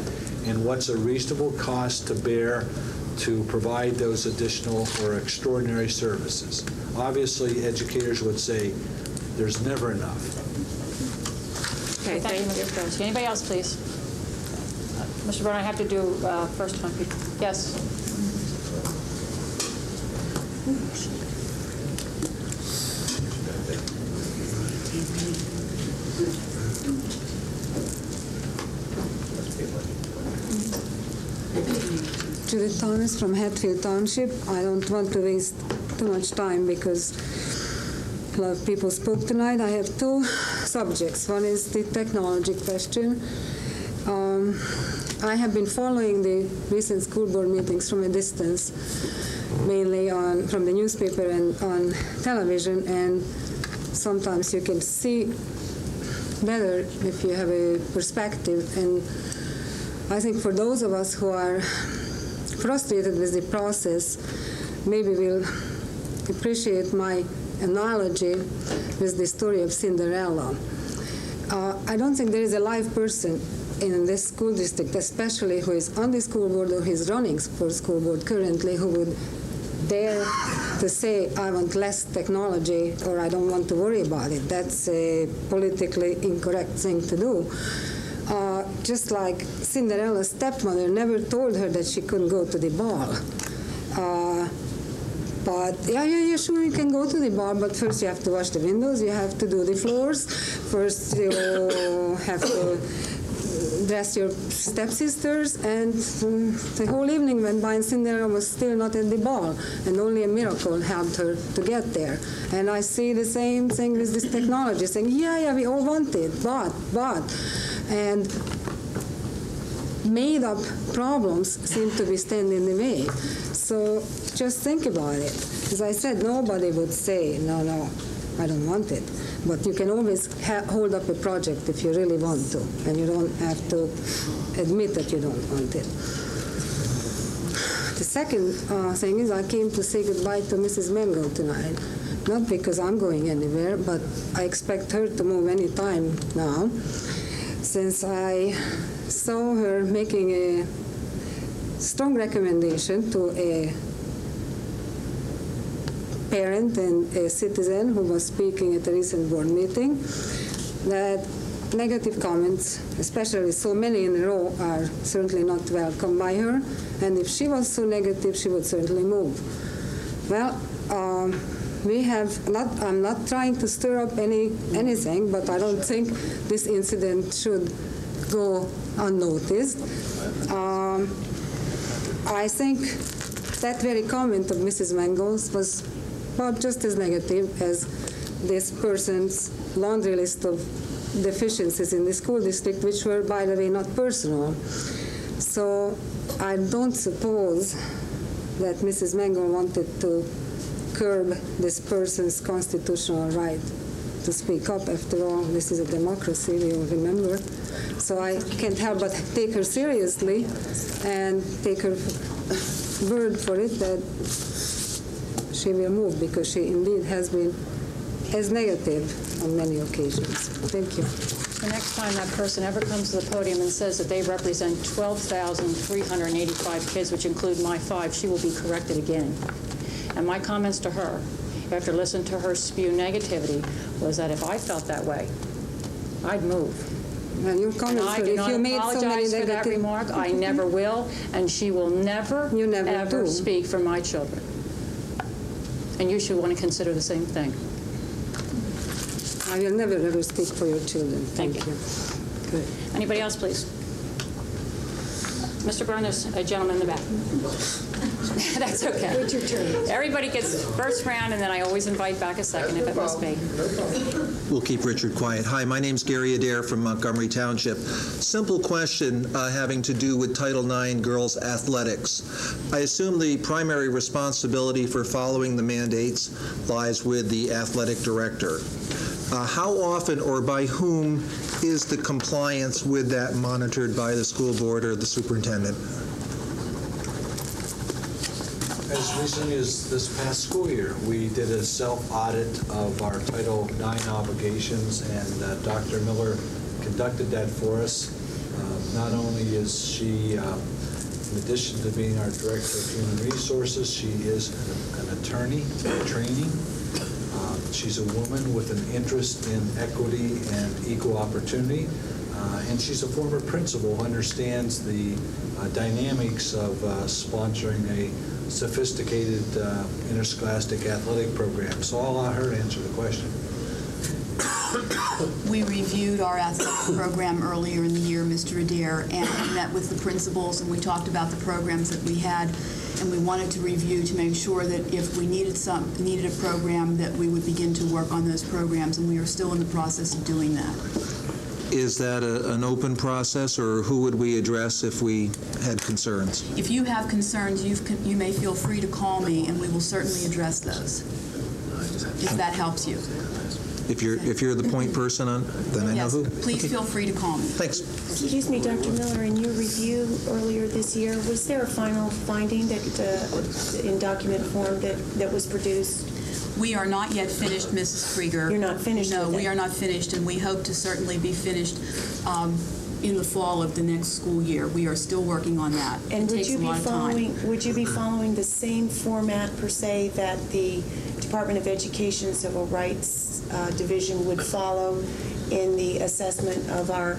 and what's a reasonable cost to bear to provide those additional or extraordinary services. Obviously, educators would say there's never enough. Okay, thank you, Mr. Jones. Anybody else, please? Mr. Byrne, I have to do first time people. Yes. Judith Thomas from Hatfield Township. I don't want to waste too much time because a lot of people spoke tonight. I have two subjects. One is the technology question. I have been following the recent school board meetings from a distance, mainly from the newspaper and on television, and sometimes you can see better if you have a perspective. And I think for those of us who are frustrated with the process, maybe we'll appreciate my analogy with the story of Cinderella. I don't think there is a live person in this school district, especially who is on the school board or who is running for school board currently, who would dare to say, I want less technology or I don't want to worry about it. That's a politically incorrect thing to do. Just like Cinderella's stepmother never told her that she couldn't go to the ball. But yeah, sure, you can go to the bar, but first you have to wash the windows, you have to do the floors, first you have to dress your stepsisters, and the whole evening went by and Cinderella was still not at the ball, and only a miracle helped her to get there. And I see the same thing with this technology, saying, yeah, we all want it, but, and made-up problems seem to be standing in the way. So just think about it. As I said, nobody would say, no, I don't want it. But you can always hold up a project if you really want to, and you don't have to admit that you don't want it. The second thing is I came to say goodbye to Mrs. Mangle tonight. Not because I'm going anywhere, but I expect her to move any time now, since I saw her making a strong recommendation to a parent and a citizen who was speaking at a recent board meeting that negative comments, especially so many in a row, are certainly not welcome by her. And if she was so negative, she would certainly move. Well, I'm not trying to stir up anything, but I don't think this incident should go unnoticed. I think that very comment of Mrs. Mangle's was about just as negative as this person's laundry list of deficiencies in the school district, which were, by the way, not personal. So I don't suppose that Mrs. Mangle wanted to curb this person's constitutional right to speak up. After all, this is a democracy, we all remember. So I can't help but take her seriously and take her word for it that she will move, because she indeed has been as negative on many occasions. Thank you. The next time that person ever comes to the podium and says that they represent 12,385 kids, which include my 5, she will be corrected again. And my comments to her, after listening to her spew negativity, was that if I felt that way, I'd move. Well, your comments, I do not apologize for that remark. I never will, and she will never ever speak for my children. And you should want to consider the same thing. I will never ever speak for your children. Thank you. Good. Anybody else, please? Mr. Byrne, there's a gentleman in the back. That's okay. It's your turn. Everybody gets first round, and then I always invite back a second if it must be. We'll keep Richard quiet. Hi, my name's Gary Adair from Montgomery Township. Simple question having to do with Title IX girls athletics. I assume the primary responsibility for following the mandates lies with the athletic director. How often or by whom is the compliance with that monitored by the school board or the superintendent? As recently as this past school year, we did a self-audit of our Title IX obligations, and Dr. Miller conducted that for us. Not only is she, in addition to being our Director of Human Resources, she is an attorney by training. She's a woman with an interest in equity and equal opportunity, and she's a former principal who understands the dynamics of sponsoring a sophisticated interscholastic athletic program. So I'll allow her to answer the question. We reviewed our athletic program earlier in the year, Mr. Adair, and met with the principals, and we talked about the programs that we had, and we wanted to review to make sure that if we needed a program, that we would begin to work on those programs, and we are still in the process of doing that. Is that an open process, or who would we address if we had concerns? If you have concerns, you may feel free to call me, and we will certainly address those, if that helps you. If you're the point person on, then I know who. Please feel free to call me. Thanks. Excuse me, Dr. Miller, in your review earlier this year, was there a final finding that in document form that was produced? We are not yet finished, Mrs. Krieger. You're not finished? No, with we it? are not finished, and we hope to certainly be finished in the fall of the next school year. We are still working on that. And it takes a lot of time. would you be following the same format per se that the Department of Education Civil Rights Division would follow in the assessment of our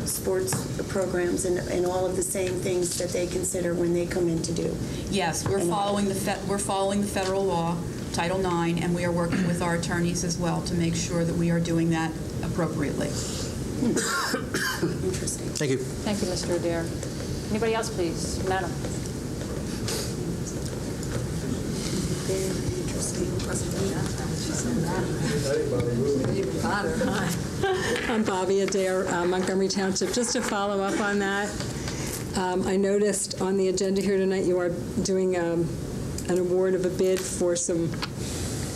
sports programs and all of the same things that they consider when they come in to do? Yes, we're following the federal law, Title IX, and we are working with our attorneys as well to make sure that we are doing that appropriately. Interesting. Thank you. Thank you, Mr. Adair. Anybody else, please? Madam. Very interesting. Hi, I'm Bobby Adair, Montgomery Township. Just to follow up on that, I noticed on the agenda here tonight you are doing an award of a bid for some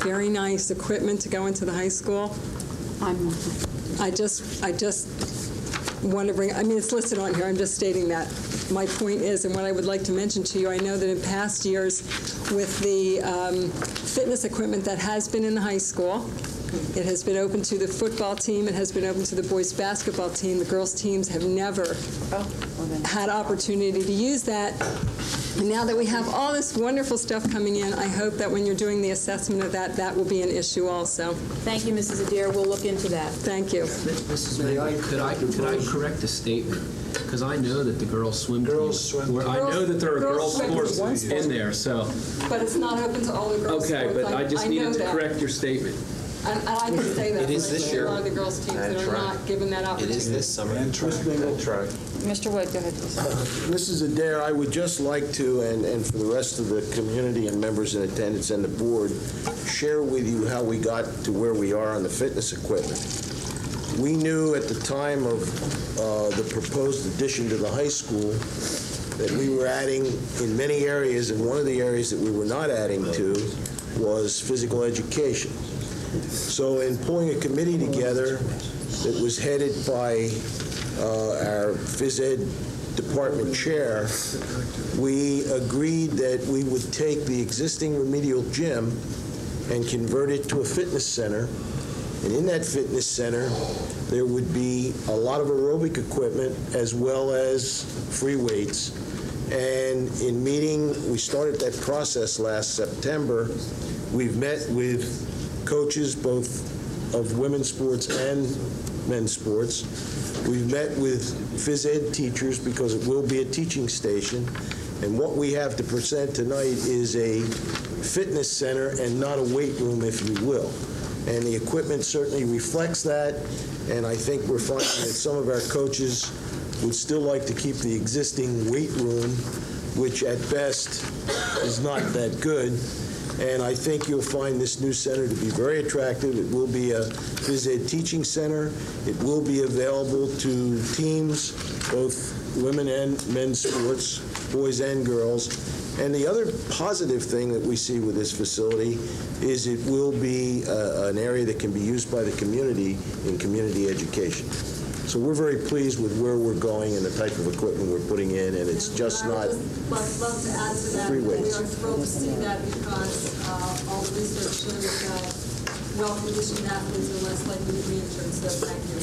very nice equipment to go into the high school. I just want to bring, I mean, it's listed on here, I'm just stating that. My point is, and what I would like to mention to you, I know that in past years with the fitness equipment that has been in the high school, it has been open to the football team, it has been open to the boys basketball team. The girls teams have never had opportunity to use that. And now that we have all this wonderful stuff coming in, I hope that when you're doing the assessment of that, that will be an issue also. Thank you, Mrs. Adair. We'll look into that. Thank you. Mrs. May, could I correct a statement? Because I know that the girls swim team, I know that there are girls sports in there, so. But it's not open to all the girls sports. Okay, but I just needed to correct your statement. And I can say that. It is this year. A lot of the girls teams that are not given that opportunity. It is this summer. Mr. Wood, go ahead, please. Mrs. Adair, I would just like to, and for the rest of the community and members in attendance and the board, share with you how we got to where we are on the fitness equipment. We knew at the time of the proposed addition to the high school that we were adding in many areas, and one of the areas that we were not adding to was physical education. So in pulling a committee together that was headed by our phys ed department chair, we agreed that we would take the existing remedial gym and convert it to a fitness center. And in that fitness center, there would be a lot of aerobic equipment as well as free weights. And in meeting, we started that process last September. We've met with coaches both of women's sports and men's sports. We've met with phys ed teachers because it will be a teaching station. And what we have to present tonight is a fitness center and not a weight room, if you will. And the equipment certainly reflects that. And I think we're finding that some of our coaches would still like to keep the existing weight room, which at best is not that good. And I think you'll find this new center to be very attractive. It will be a phys ed teaching center. It will be available to teams, both women and men's sports, boys and girls. And the other positive thing that we see with this facility is it will be an area that can be used by the community in community education. So we're very pleased with where we're going and the type of equipment we're putting in, and it's just not love to add to that. free We weights. are thrilled to see that because all the research shows that well-conditioned athletes are less likely to be injured, so thank you.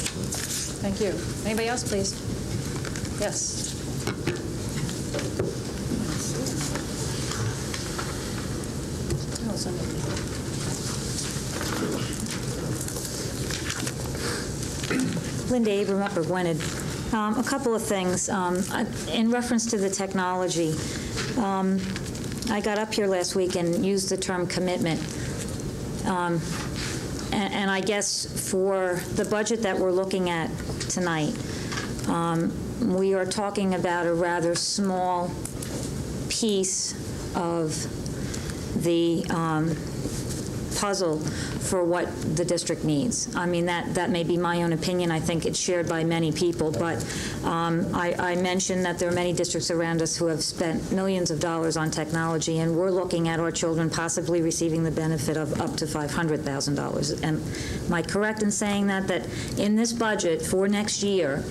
Thank you. Anybody else, please? Yes. Oh, it's under. Linda Abram, Upper Gwynedd. A couple of things. In reference to the technology, I got up here last week and used the term commitment. And I guess for the budget that we're looking at tonight, we are talking about a rather small piece of the puzzle for what the district needs. I mean, that may be my own opinion. I think it's shared by many people, but I mentioned that there are many districts around us who have spent millions of dollars on technology, and we're looking at our children possibly receiving the benefit of up to $500,000. Am I correct in saying that in this budget for next year,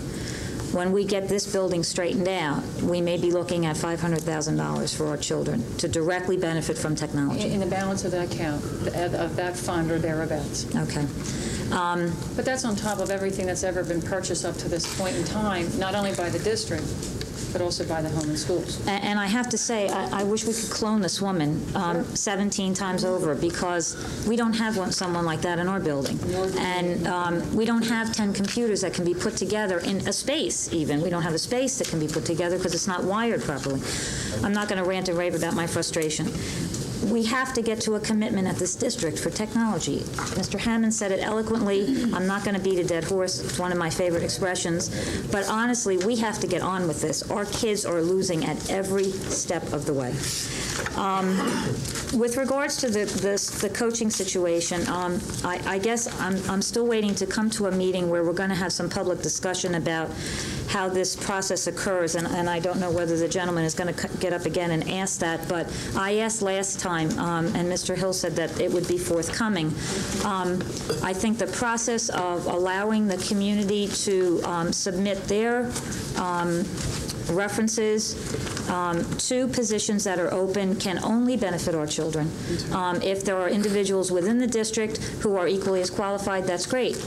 when we get this building straightened out, we may be looking at $500,000 for our children to directly benefit from technology? In the balance of that account, of that fund or thereabouts. Okay. But that's on top of everything that's ever been purchased up to this point in time, not only by the district, but also by the home and schools. And I have to say, I wish we could clone this woman 17 times over, because we don't have someone like that in our building. And we don't have 10 computers that can be put together in a space, even. We don't have a space that can be put together because it's not wired properly. I'm not going to rant and rave about my frustration. We have to get to a commitment at this district for technology. Mr. Hammond said it eloquently. I'm not going to beat a dead horse. It's one of my favorite expressions. But honestly, we have to get on with this. Our kids are losing at every step of the way. With regards to the coaching situation, I guess I'm still waiting to come to a meeting where we're going to have some public discussion about how this process occurs, and I don't know whether the gentleman is going to get up again and ask that, but I asked last time, and Mr. Hill said that it would be forthcoming. I think the process of allowing the community to submit their references to positions that are open can only benefit our children. If there are individuals within the district who are equally as qualified, that's great.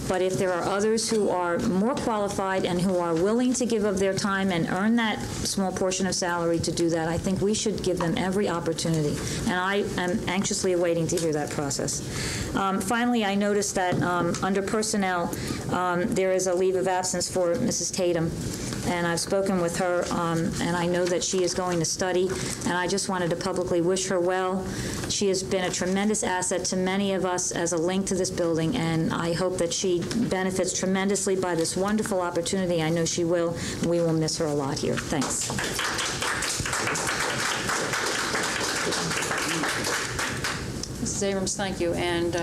But if there are others who are more qualified and who are willing to give of their time and earn that small portion of salary to do that, I think we should give them every opportunity. And I am anxiously awaiting to hear that process. Finally, I noticed that under personnel, there is a leave of absence for Mrs. Tatum. And I've spoken with her, and I know that she is going to study, and I just wanted to publicly wish her well. She has been a tremendous asset to many of us as a link to this building, and I hope that she benefits tremendously by this wonderful opportunity. I know she will. We will miss her a lot here. Thanks. Mrs. Abrams, thank you. And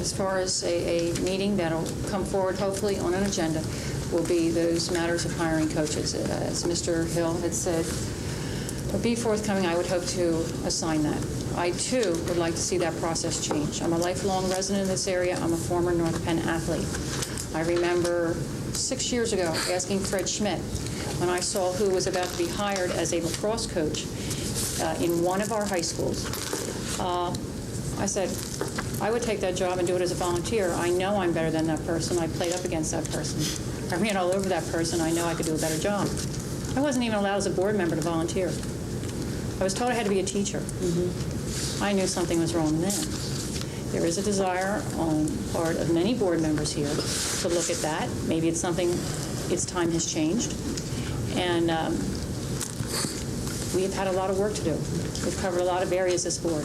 as far as a meeting that'll come forward, hopefully, on an agenda, will be those matters of hiring coaches. As Mr. Hill had said, would be forthcoming. I would hope to assign that. I, too, would like to see that process change. I'm a lifelong resident of this area. I'm a former North Penn athlete. I remember 6 years ago asking Fred Schmidt, when I saw who was about to be hired as a lacrosse coach in one of our high schools, I said, I would take that job and do it as a volunteer. I know I'm better than that person. I played up against that person. I ran all over that person. I know I could do a better job. I wasn't even allowed as a board member to volunteer. I was told I had to be a teacher. I knew something was wrong then. There is a desire on part of many board members here to look at that. Maybe it's something, its time has changed. And we have had a lot of work to do. We've covered a lot of areas this board.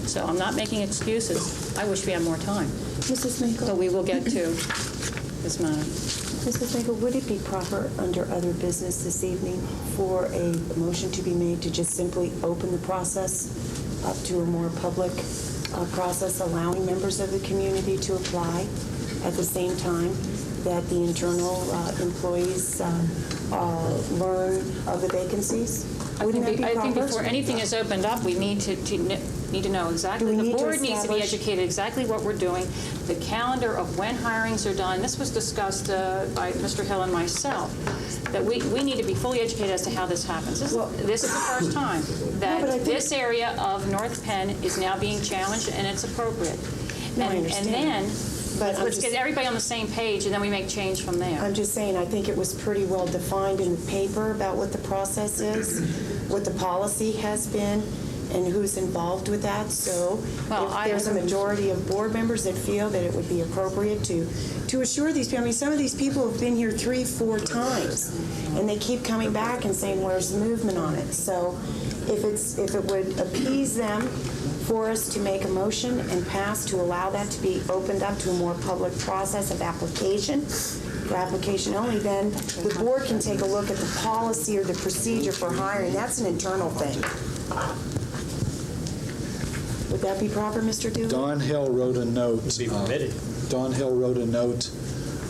So I'm not making excuses. I wish we had more time. Mrs. Minkle. But we will get to this matter. Mrs. Finkel, would it be proper under other business this evening for a motion to be made to just simply open the process up to a more public process, allowing members of the community to apply at the same time that the internal employees learn of the vacancies? I think before anything is opened up, we need to know exactly. The board needs to be educated exactly what we're doing, the calendar of when hirings are done. This was discussed by Mr. Hill and myself, that we need to be fully educated as to how this happens. This is the first time that this area of North Penn is now being challenged, and it's appropriate. No, I understand. And then But let's get everybody on the same page, and then we make change from there. I'm just saying, I think it was pretty well defined in the paper about what the process is, what the policy has been, and who's involved with that. So if there's a majority of board members that feel that it would be appropriate to assure these people, I mean, some of these people have been here 3-4 times, and they keep coming back and saying, where's the movement on it? So if it would appease them for us to make a motion and pass to allow that to be opened up to a more public process of application, for application only, then the board can take a look at the policy or the procedure for hiring. That's an internal thing. Would that be proper, Mr. Dooley? Don Hill wrote a note. Don Hill wrote a note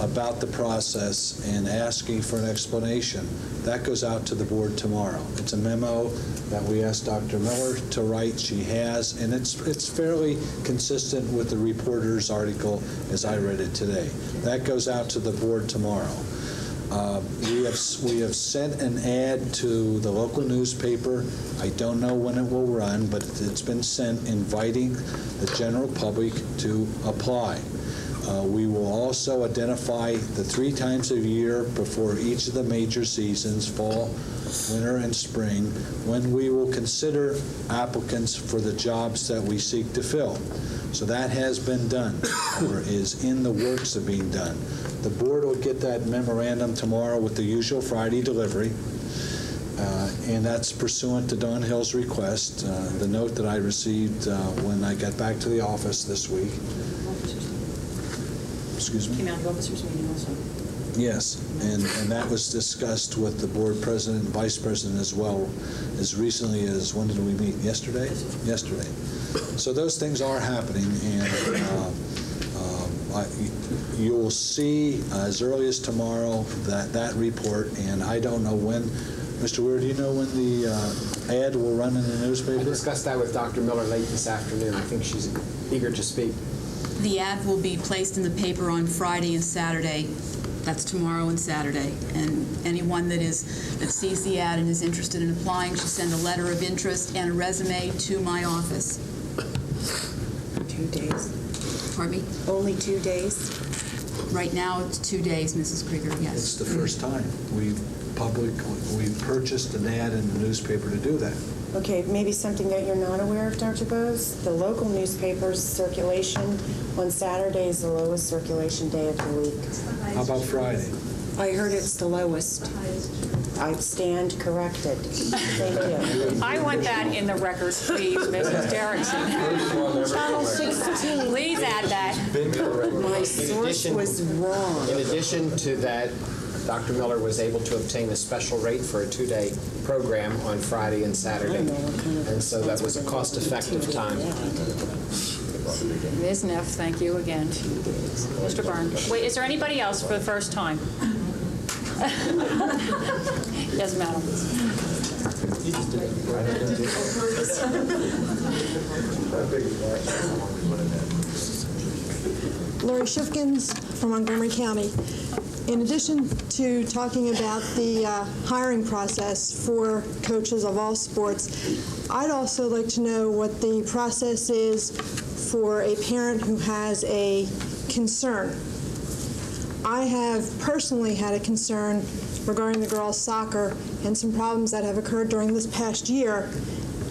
about the process and asking for an explanation. That goes out to the board tomorrow. It's a memo that we asked Dr. Miller to write. She has, and it's fairly consistent with the reporter's article as I read it today. That goes out to the board tomorrow. We have sent an ad to the local newspaper. I don't know when it will run, but it's been sent inviting the general public to apply. We will also identify the 3 times a year before each of the major seasons, fall, winter, and spring, when we will consider applicants for the jobs that we seek to fill. So that has been done, or is in the works of being done. The board will get that memorandum tomorrow with the usual Friday delivery, and that's pursuant to Don Hill's request, the note that I received when I got back to the office this week. Excuse me? Came out of the officers' meeting also. Yes, and that was discussed with the board president and vice president as well, as recently as, when did we meet? Yesterday? Yesterday. So those things are happening, and you'll see as early as tomorrow that report, and I don't know when. Mr. Weir, do you know when the ad will run in the newspaper? I discussed that with Dr. Miller late this afternoon. I think she's eager to speak. The ad will be placed in the paper on Friday and Saturday. That's tomorrow and Saturday. And anyone that sees the ad and is interested in applying should send a letter of interest and a resume to my office. 2 days. Pardon me? Only 2 days? Right now, it's 2 days, Mrs. Krieger, yes. It's the first time we purchased an ad in the newspaper to do that. Okay, maybe something that you're not aware of, Dr. Bose. The local newspaper's circulation on Saturday is the lowest circulation day of the week. How about Friday? I heard it's the lowest. I stand corrected. Thank you. I want that in the record, please, Mrs. Derrickson. Channel 16. Please add that. My source was wrong. In addition to that, Dr. Miller was able to obtain a special rate for a 2-day program on Friday and Saturday. And so that was a cost-effective time. Ms. Neff, thank you again. Mr. Byrne. Wait, is there anybody else for the first time? Yes, madam. Lori Shifkins from Montgomery County. In addition to talking about the hiring process for coaches of all sports, I'd also like to know what the process is for a parent who has a concern. I have personally had a concern regarding the girls' soccer and some problems that have occurred during this past year,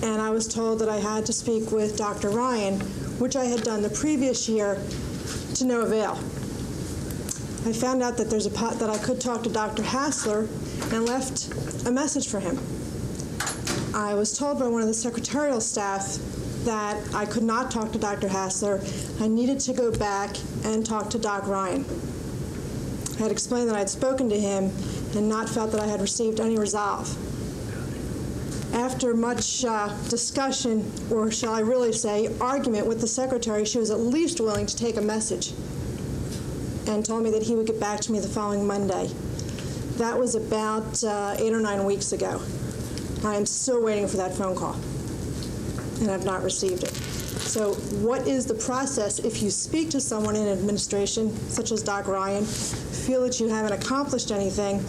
and I was told that I had to speak with Dr. Ryan, which I had done the previous year, to no avail. I found out that that I could talk to Dr. Hassler and left a message for him. I was told by one of the secretarial staff that I could not talk to Dr. Hassler. I needed to go back and talk to Doc Ryan. had explained that I had spoken to him and not felt that I had received any resolve. After much discussion, or shall I really say argument with the secretary, she was at least willing to take a message and told me that he would get back to me the following Monday. That was about 8 or 9 weeks ago. I am still waiting for that phone call, and I've not received it. So what is the process if you speak to someone in administration, such as Doc Ryan, feel that you haven't accomplished anything?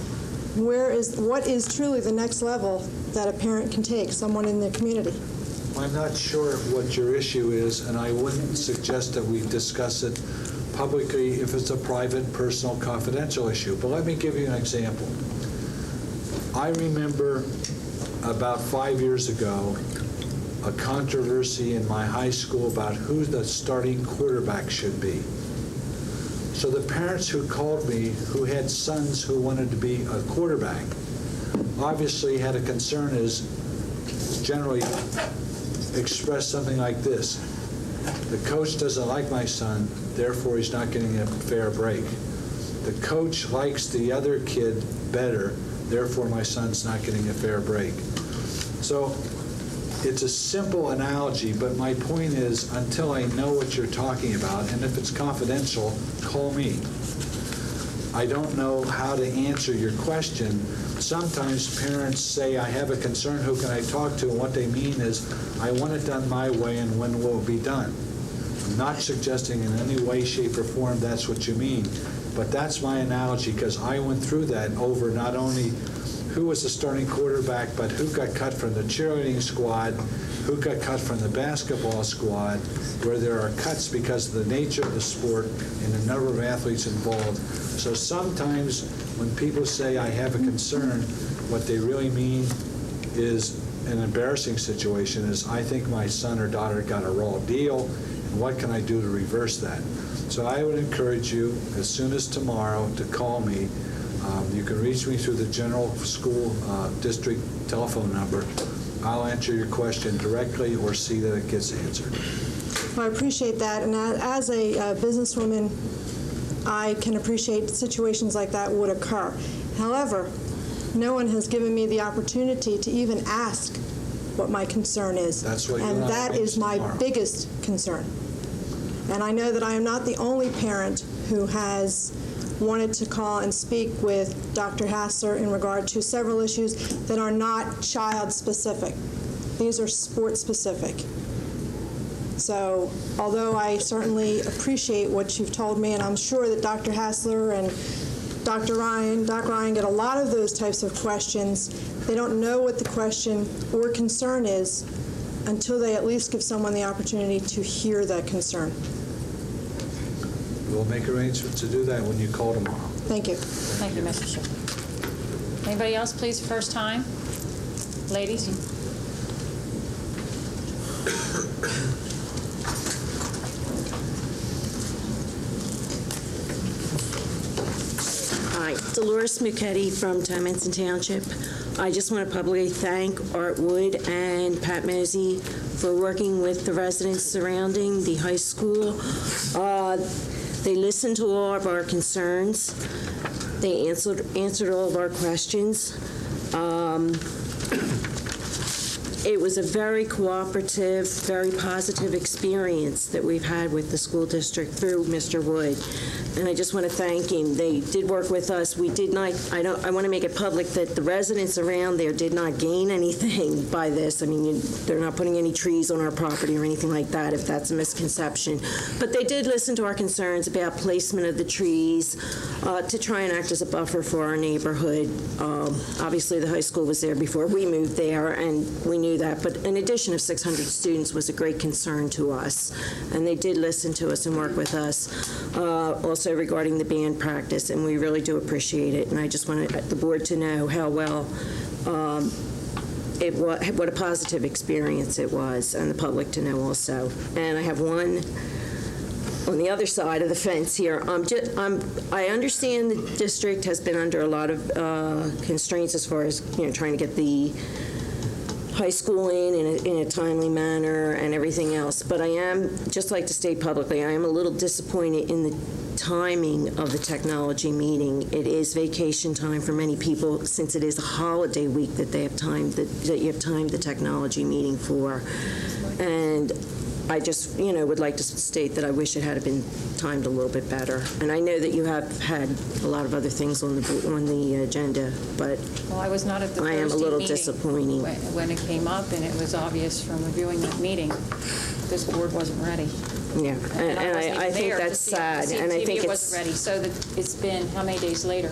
What is truly the next level that a parent can take, someone in the community? I'm not sure what your issue is, and I wouldn't suggest that we discuss it publicly if it's a private, personal, confidential issue. But let me give you an example. I remember about 5 years ago a controversy in my high school about who the starting quarterback should be. So the parents who called me, who had sons who wanted to be a quarterback, obviously had a concern, is generally expressed something like this: the coach doesn't like my son, therefore he's not getting a fair break. The coach likes the other kid better, therefore my son's not getting a fair break. So it's a simple analogy, but my point is, until I know what you're talking about, and if it's confidential, call me. I don't know how to answer your question. Sometimes parents say, I have a concern, who can I talk to? And what they mean is, I want it done my way, and when will it be done? I'm not suggesting in any way, shape, or form that's what you mean, but that's my analogy, because I went through that over not only who was the starting quarterback, but who got cut from the cheerleading squad, who got cut from the basketball squad, where there are cuts because of the nature of the sport and the number of athletes involved. So sometimes when people say, I have a concern, what they really mean is an embarrassing situation, is I think my son or daughter got a raw deal, and what can I do to reverse that? So I would encourage you, as soon as tomorrow, to call me. You can reach me through the general school district telephone number. I'll answer your question directly or see that it gets answered. Well, I appreciate that, and as a businesswoman, I can appreciate situations like that would occur. However, no one has given me the opportunity to even ask what my concern is. That's what and that is my biggest concern. And I know that I am not the only parent who has wanted to call and speak with Dr. Hassler in regard to several issues that are not child-specific. These are sport-specific. So although I certainly appreciate what you've told me, and I'm sure that Dr. Hassler and Doc Ryan get a lot of those types of questions, they don't know what the question or concern is until they at least give someone the opportunity to hear that concern. We'll make arrangements to do that when you call tomorrow. Thank you. Thank you, Mr. Schiff. Anybody else, please, first time? Ladies? Hi, Dolores Mucchetti from Townminster Township. I just want to publicly thank Art Wood and Pat Mosey for working with the residents surrounding the high school. They listened to all of our concerns. They answered all of our questions. It was a very cooperative, very positive experience that we've had with the school district through Mr. Wood. And I just want to thank him. They did work with us. We did not, I want to make it public that the residents around there did not gain anything by this. I mean, they're not putting any trees on our property or anything like that, if that's a misconception. But they did listen to our concerns about placement of the trees to try and act as a buffer for our neighborhood. Obviously, the high school was there before we moved there, and we knew that. But an addition of 600 students was a great concern to us, and they did listen to us and work with us. Also regarding the band practice, and we really do appreciate it. And I just want the board to know how well what a positive experience it was, and the public to know also. And I have one on the other side of the fence here. I understand the district has been under a lot of constraints as far as trying to get the high school in a timely manner and everything else. But I am, just like to state publicly, I am a little disappointed in the timing of the technology meeting. It is vacation time for many people, since it is a holiday week that they have timed that you have timed the technology meeting for. And I just, would like to state that I wish it had been timed a little bit better. And I know that you have had a lot of other things on the agenda, but Well, I was not at the I am a Thursday little meeting disappointing. when it came up, and it was obvious from reviewing that meeting, this board wasn't ready. Yeah, and wasn't I even think there that's to sad, see and I TV, think it wasn't ready, so that it's been how many days later?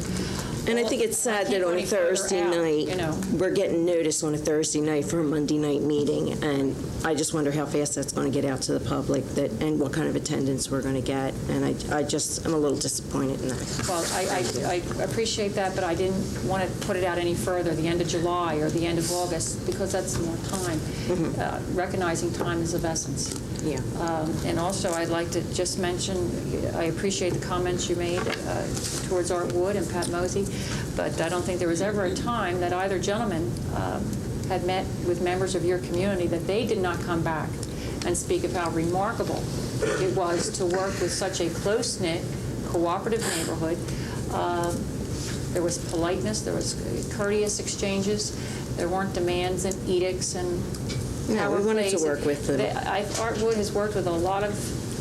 And I think it's sad that on a Thursday night, we're getting notice on a Thursday night for a Monday night meeting, and I just wonder how fast that's going to get out to the public, and what kind of attendance we're going to get, and I'm a little disappointed in that. Well, I appreciate that, but I didn't want to put it out any further, the end of July or the end of August, because that's more time. Recognizing time is of essence. Yeah. And also, I'd like to just mention, I appreciate the comments you made towards Art Wood and Pat Mosey, but I don't think there was ever a time that either gentleman had met with members of your community that they did not come back and speak of how remarkable it was to work with such a close-knit, cooperative neighborhood. There was politeness, there was courteous exchanges, there weren't demands and edicts and Yeah, we wanted to work with them. Art Wood has worked with a lot of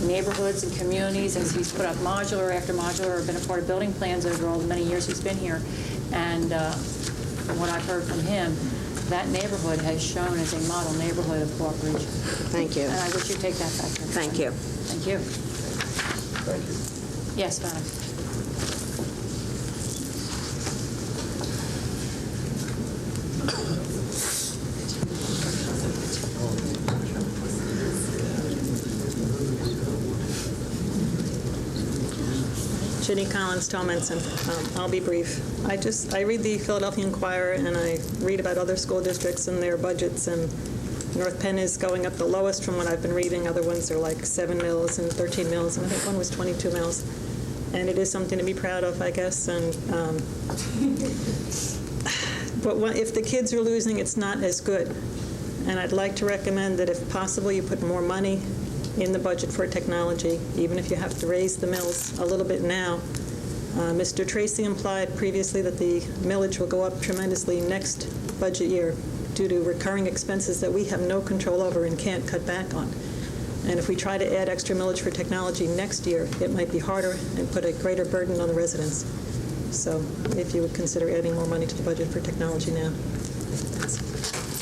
neighborhoods and communities, and he's put up modular after modular, or been a part of building plans over all the many years he's been here. And from what I've heard from him, that neighborhood has shown as a model neighborhood of cooperation. Thank you. And I wish you'd take that back. Thank you. Thank you. Thank you. Yes, madam. Jenny Collins, Tomlinson. I'll be brief. I read the Philadelphia Inquirer, and I read about other school districts and their budgets, and North Penn is going up the lowest from what I've been reading. Other ones are like 7 mills and 13 mills, and I think one was 22 mills. And it is something to be proud of, I guess. And but if the kids are losing, it's not as good. And I'd like to recommend that if possible, you put more money in the budget for technology, even if you have to raise the mills a little bit now. Mr. Tracy implied previously that the millage will go up tremendously next budget year due to recurring expenses that we have no control over and can't cut back on. And if we try to add extra millage for technology next year, it might be harder and put a greater burden on the residents. So if you would consider adding more money to the budget for technology now.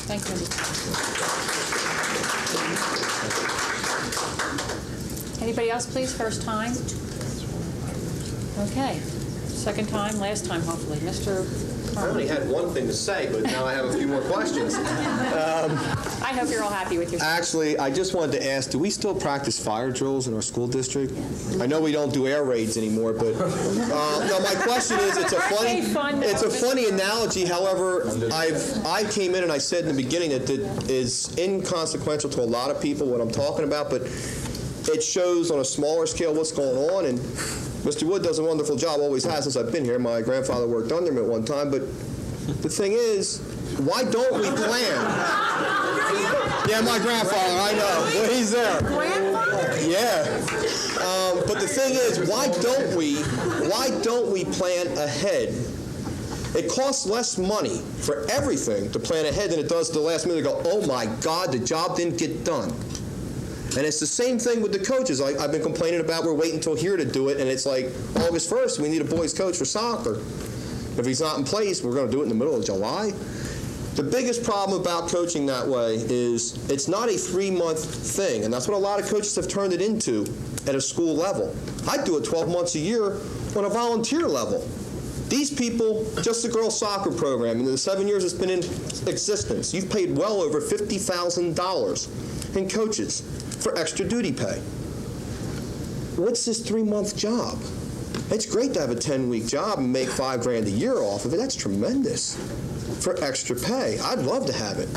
Thank you. Anybody else, please? First time? Okay. Second time, last time, hopefully. Mr. I only had one thing to say, but now I have a few more questions. I hope you're all happy with yourself. Actually, I just wanted to ask, do we still practice fire drills in our school district? I know we don't do air raids anymore, but no, my question is, it's a funny analogy. However, I came in and I said in the beginning that it is inconsequential to a lot of people what I'm talking about, but it shows on a smaller scale what's going on, and Mr. Wood does a wonderful job, always has since I've been here. My grandfather worked under him at one time, but the thing is, why don't we plan? Yeah, my grandfather, I know. Well, he's there. Yeah. But the thing is, why don't we plan ahead? It costs less money for everything to plan ahead than it does to the last minute to go, oh my God, the job didn't get done. And it's the same thing with the coaches. I've been complaining about we're waiting until here to do it, and it's like August 1st, we need a boys coach for soccer. If he's not in place, we're going to do it in the middle of July. The biggest problem about coaching that way is it's not a 3-month thing, and that's what a lot of coaches have turned it into at a school level. I do it 12 months a year on a volunteer level. These people, just the girls' soccer program, in the 7 years it's been in existence, you've paid well over $50,000 in coaches for extra duty pay. What's this 3-month job? It's great to have a 10-week job and make $5 grand a year off of it. That's tremendous for extra pay. I'd love to have it.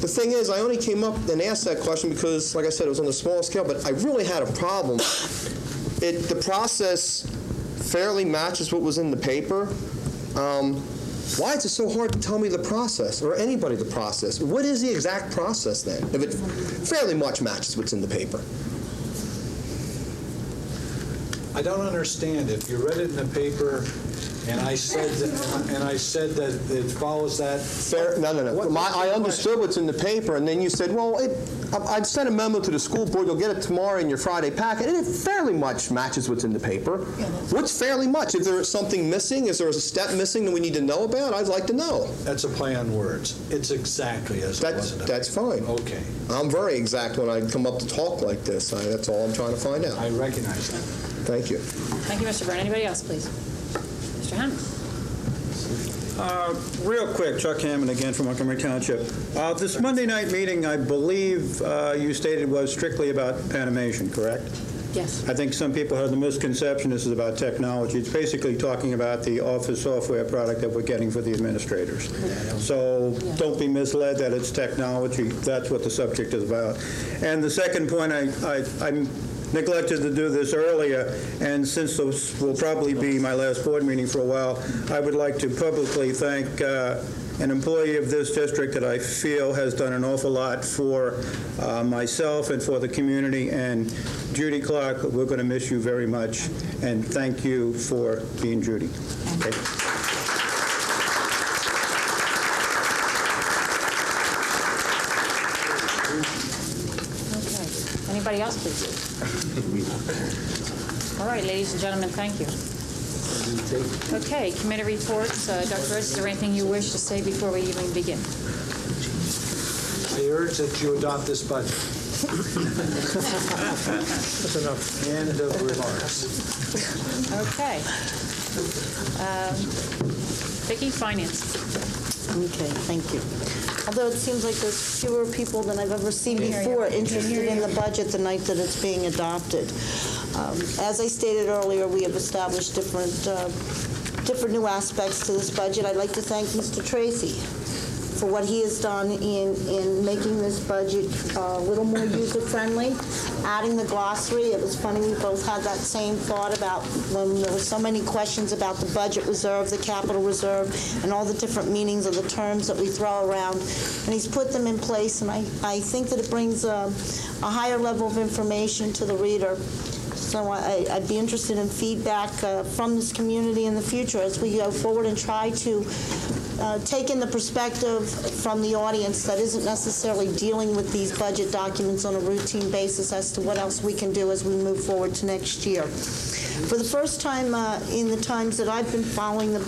The thing is, I only came up and asked that question because, like I said, it was on a small scale, but I really had a problem. The process fairly matches what was in the paper. Why is it so hard to tell me the process, or anybody the process? What is the exact process then, if it fairly much matches what's in the paper? I don't understand. If you read it in the paper and I said that it follows that. Fair, no. I understood what's in the paper, and then you said, well, I've sent a memo to the school board. You'll get it tomorrow in your Friday packet, and it fairly much matches what's in the paper. What's fairly much? Is there something missing? Is there a step missing that we need to know about? I'd like to know. That's a play on words. It's exactly as it was in the paper. That's fine. Okay. I'm very exact when I come up to talk like this. That's all I'm trying to find out. I recognize that. Thank you. Thank you, Mr. Byrne. Anybody else, please? Mr. Hammond. Real quick, Chuck Hammond again from Montgomery Township. This Monday night meeting, I believe you stated was strictly about Panimation, correct? Yes. I think some people have the misconception this is about technology. It's basically talking about the office software product that we're getting for the administrators. So don't be misled that it's technology. That's what the subject is about. And the second point, I neglected to do this earlier, and since this will probably be my last board meeting for a while, I would like to publicly thank an employee of this district that I feel has done an awful lot for myself and for the community. And Judy Clark, we're going to miss you very much, and thank you for being Judy. Okay. Anybody else, please? All right, ladies and gentlemen, thank you. Okay, committee reports. Dr. Rose, is there anything you wish to say before we even begin? I urge that you adopt this budget. That's enough. End of remarks. Okay. Vicki, Finance. Okay, thank you. Although it seems like there's fewer people than I've ever seen before interested in the budget the night that it's being adopted. As I stated earlier, we have established different new aspects to this budget. I'd like to thank Mr. Tracy for what he has done in making this budget a little more user-friendly, adding the glossary. It was funny, we both had that same thought about when there were so many questions about the budget reserve, the capital reserve, and all the different meanings of the terms that we throw around. And he's put them in place, and I think that it brings a higher level of information to the reader. So I'd be interested in feedback from this community in the future as we go forward and try to take in the perspective from the audience that isn't necessarily dealing with these budget documents on a routine basis as to what else we can do as we move forward to next year. For the first time in the times that I've been following the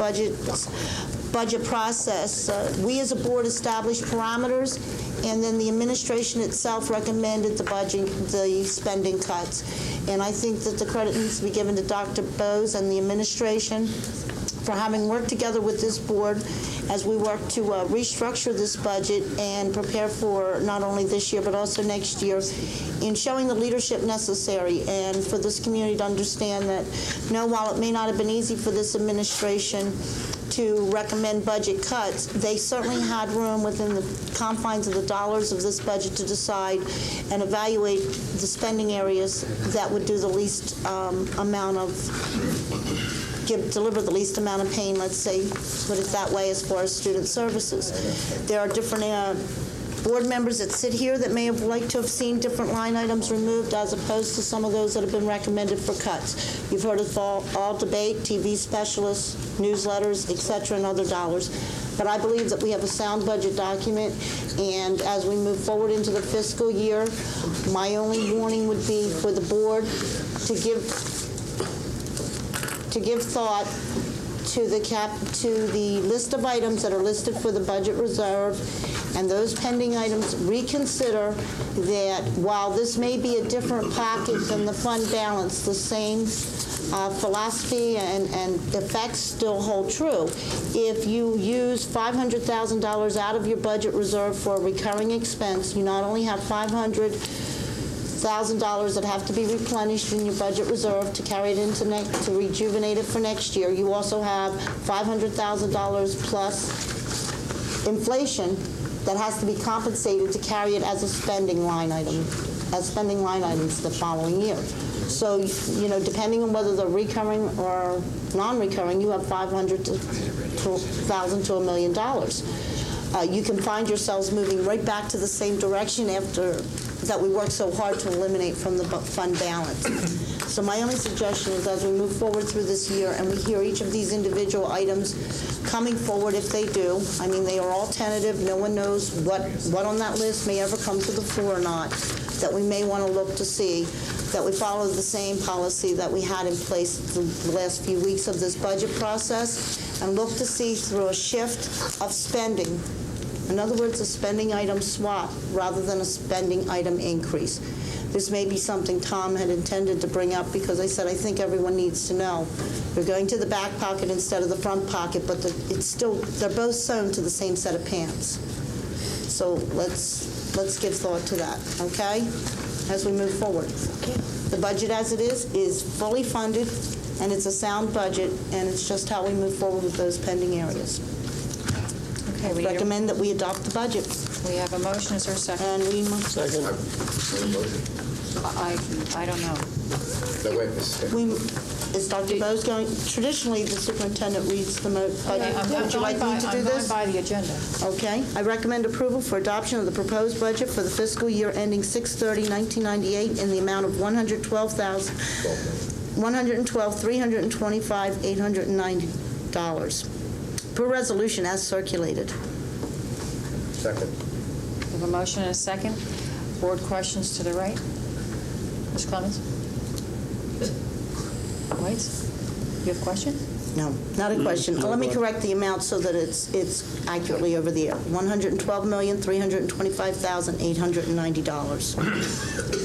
budget process, we as a board established parameters, and then the administration itself recommended the spending cuts. And I think that the credit needs to be given to Dr. Bose and the administration for having worked together with this board as we work to restructure this budget and prepare for not only this year but also next year in showing the leadership necessary and for this community to understand that, no, while it may not have been easy for this administration to recommend budget cuts, they certainly had room within the confines of the dollars of this budget to decide and evaluate the spending areas that would do the least amount of deliver the least amount of pain, let's say, put it that way, as far as student services. There are different board members that sit here that may have liked to have seen different line items removed as opposed to some of those that have been recommended for cuts. You've heard of all debate, TV specialists, newsletters, etc., and other dollars. But I believe that we have a sound budget document, and as we move forward into the fiscal year, my only warning would be for the board to give thought to the list of items that are listed for the budget reserve, and those pending items reconsider that while this may be a different package than the fund balance, the same philosophy and effects still hold true. If you use $500,000 out of your budget reserve for a recurring expense, you not only have $500,000 that have to be replenished in your budget reserve to carry it into to rejuvenate it for next year. You also have $500,000 plus inflation that has to be compensated to carry it as a spending line item, as spending line items the following year. So, you know, depending on whether they're recurring or non-recurring, you have $500,000 to $1 million. You can find yourselves moving right back to the same direction after that we worked so hard to eliminate from the fund balance. So my only suggestion is as we move forward through this year and we hear each of these individual items coming forward, if they do, I mean, they are all tentative, no one knows what on that list may ever come to the floor or not, that we may want to look to see, that we follow the same policy that we had in place the last few weeks of this budget process, and look to see through a shift of spending. In other words, a spending item swap rather than a spending item increase. This may be something Tom had intended to bring up because I said I think everyone needs to know. We're going to the back pocket instead of the front pocket, but they're both sewn to the same set of pants. So let's give thought to that, okay, as we move forward. The budget as it is fully funded, and it's a sound budget, and it's just how we move forward with those pending areas. Okay, we recommend that we adopt the budget. We have a motion. Is there a second? And we Second. I don't know. No, wait, Is Dr. Bose going? Traditionally, the superintendent reads the budget. Would you like me to do this? I'm going by the agenda. Okay. I recommend approval for adoption of the proposed budget for the fiscal year ending 6/30/1998 in the amount of $112,325,890 per resolution as circulated. Second. We have a motion and a second. Board questions to the right. Ms. Clemens? Whites? You have a question? No, not a question. Let me correct the amount so that it's accurately over the air. $112,325,890.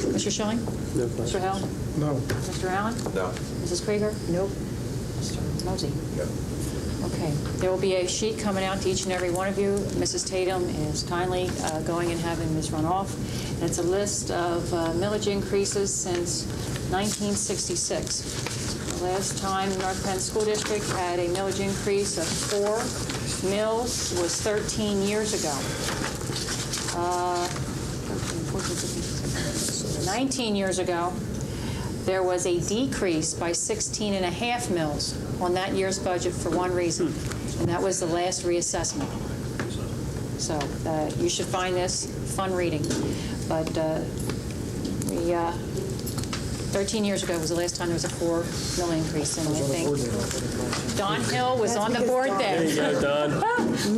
Mr. Schilling? No Mr. Hill? No. Mr. Allen? No. Mrs. Krieger? Nope. Mr. Mosey? No. Okay. There will be a sheet coming out to each and every one of you. Mrs. Tatum is kindly going and having this run off. And it's a list of millage increases since 1966. The last time the North Penn School District had a millage increase of 4 mills was 13 years ago. 19 years ago, there was a decrease by 16.5 mills on that year's budget for one reason, and that was the last reassessment. So you should find this fun reading. But 13 years ago was the last time there was a 4 mill increase, and I think Don Hill was on the board there. There you go, Don.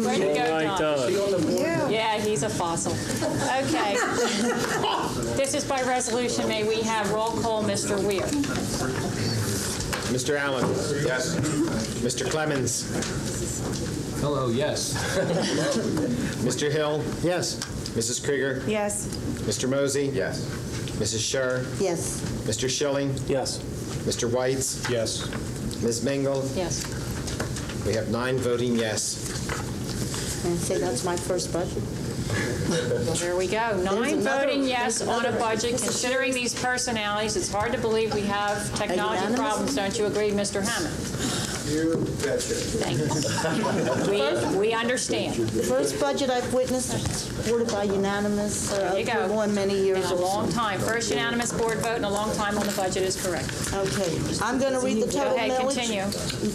Way to go, All right, Don. Don. Yeah, he's a fossil. Okay. This is by resolution. May we have roll call, Mr. Weir? Mr. Allen? Yes. Mr. Clemens? Hello, yes. Mr. Hill? Yes. Mrs. Krieger? Yes. Mr. Mosey? Yes. Mrs. Scher? Yes. Mr. Schilling? Yes. Mr. Whites? Yes. Ms. Mingle? Yes. We have 9 voting yes. And say that's my first budget. Well, there we go. 9 another- voting yes there's on a another- budget. this is Considering these personalities, it's hard to believe we have technology unanimous? problems. Don't you agree, Mr. Hammond? You betcha. Thank you. We understand. The first budget I've witnessed supported by unanimous There you go. approval in many years. In a long time. First unanimous board vote in a long time on the budget is correct. Okay. I'm going to read the total Go ahead, millage. continue.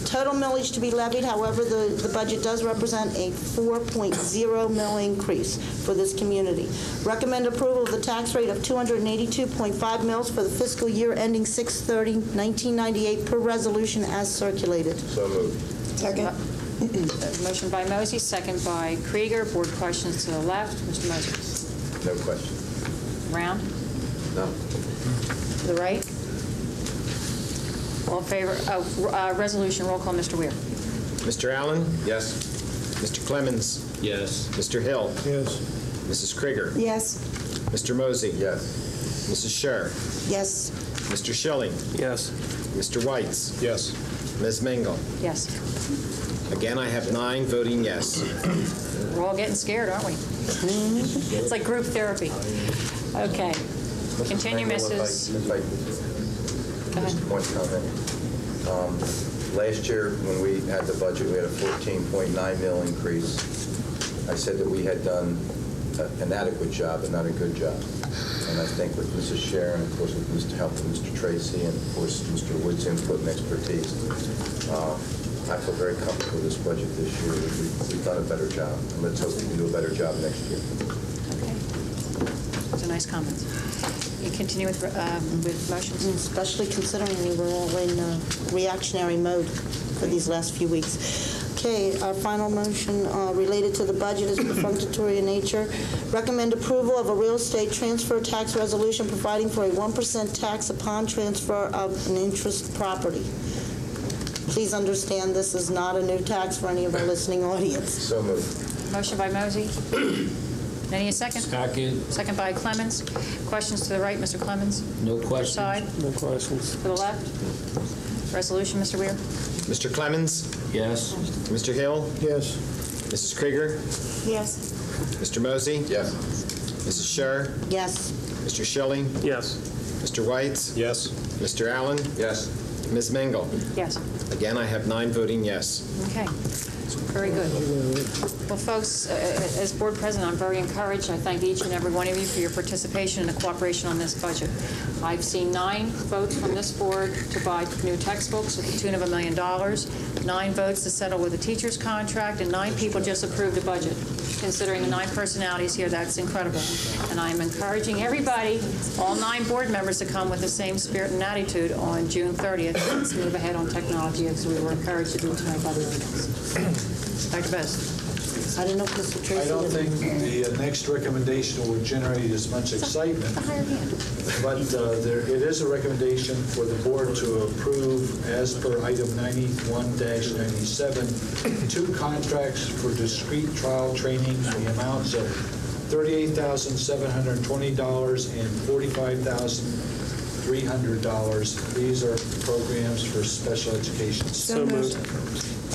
Total millage to be levied, however, the budget does represent a 4.0 mill increase for this community. Recommend approval of the tax rate of 282.5 mills for the fiscal year ending 6/30/1998 per resolution as circulated. So moved. Second. Motion by Mosey, second by Krieger. Board questions to the left. Mr. Mosey. No question. Round. No. To the right. All in favor of resolution, roll call, Mr. Weir. Mr. Allen? Yes. Mr. Clemens? Yes. Mr. Hill? Yes. Mrs. Krieger? Yes. Mr. Mosey? Yes. Mrs. Scher? Yes. Mr. Schilling? Yes. Mr. Whites? Yes. Ms. Mingle? Yes. Again, I have 9 voting yes. We're all getting scared, aren't we? It's like group therapy. Okay. Continue, Mrs. If I Go ahead. just one comment. Last year, when we had the budget, we had a 14.9 mil increase. I said that we had done an adequate job and not a good job. And I think with Mrs. Sharon, of course, with Mr. Help, Mr. Tracy, and of course, Mr. Wood's input and expertise, I feel very comfortable with this budget this year. We've done a better job, and let's hope we can do a better job next year. Okay. Is are nice comments. You continue with motions? Especially considering we were all in reactionary mode for these last few weeks. Okay, our final motion related to the budget is perfunctory in nature. Recommend approval of a real estate transfer tax resolution providing for a 1% tax upon transfer of an interest property. Please understand this is not a new tax for any of our listening audience. So moved. Motion by Mosey. Any a second? Second. Second by Clemens. Questions to the right, Mr. Clemens? No questions. Side? No questions. To the left? Resolution, Mr. Weir? Mr. Clemens? Yes. Mr. Hill? Yes. Mrs. Krieger? Yes. Mr. Mosey? Yes. Mrs. Scher? Yes. Mr. Schilling? Yes. Mr. Weitz? Yes. Mr. Allen? Yes. Ms. Mingle? Yes. Again, I have 9 voting yes. Okay. Very good. Well, folks, as board president, I'm very encouraged. I thank each and every one of you for your participation and the cooperation on this budget. I've seen 9 votes from this board to buy new textbooks with the tune of $1 million, 9 votes to settle with a teacher's contract, and 9 people just approved a budget. Considering the 9 personalities here, that's incredible. And I'm encouraging everybody, all 9 board members, to come with the same spirit and attitude on June 30th. Let's move ahead on technology, as we were encouraged to do tonight by the audience. Dr. Best. I don't know if Mr. Tracy... I don't think the next recommendation would generate as much excitement, but it is a recommendation for the board to approve, as per item 91-97, 2 contracts for discrete trial training in the amounts of $38,720 and $45,300. These are programs for special education. So moved.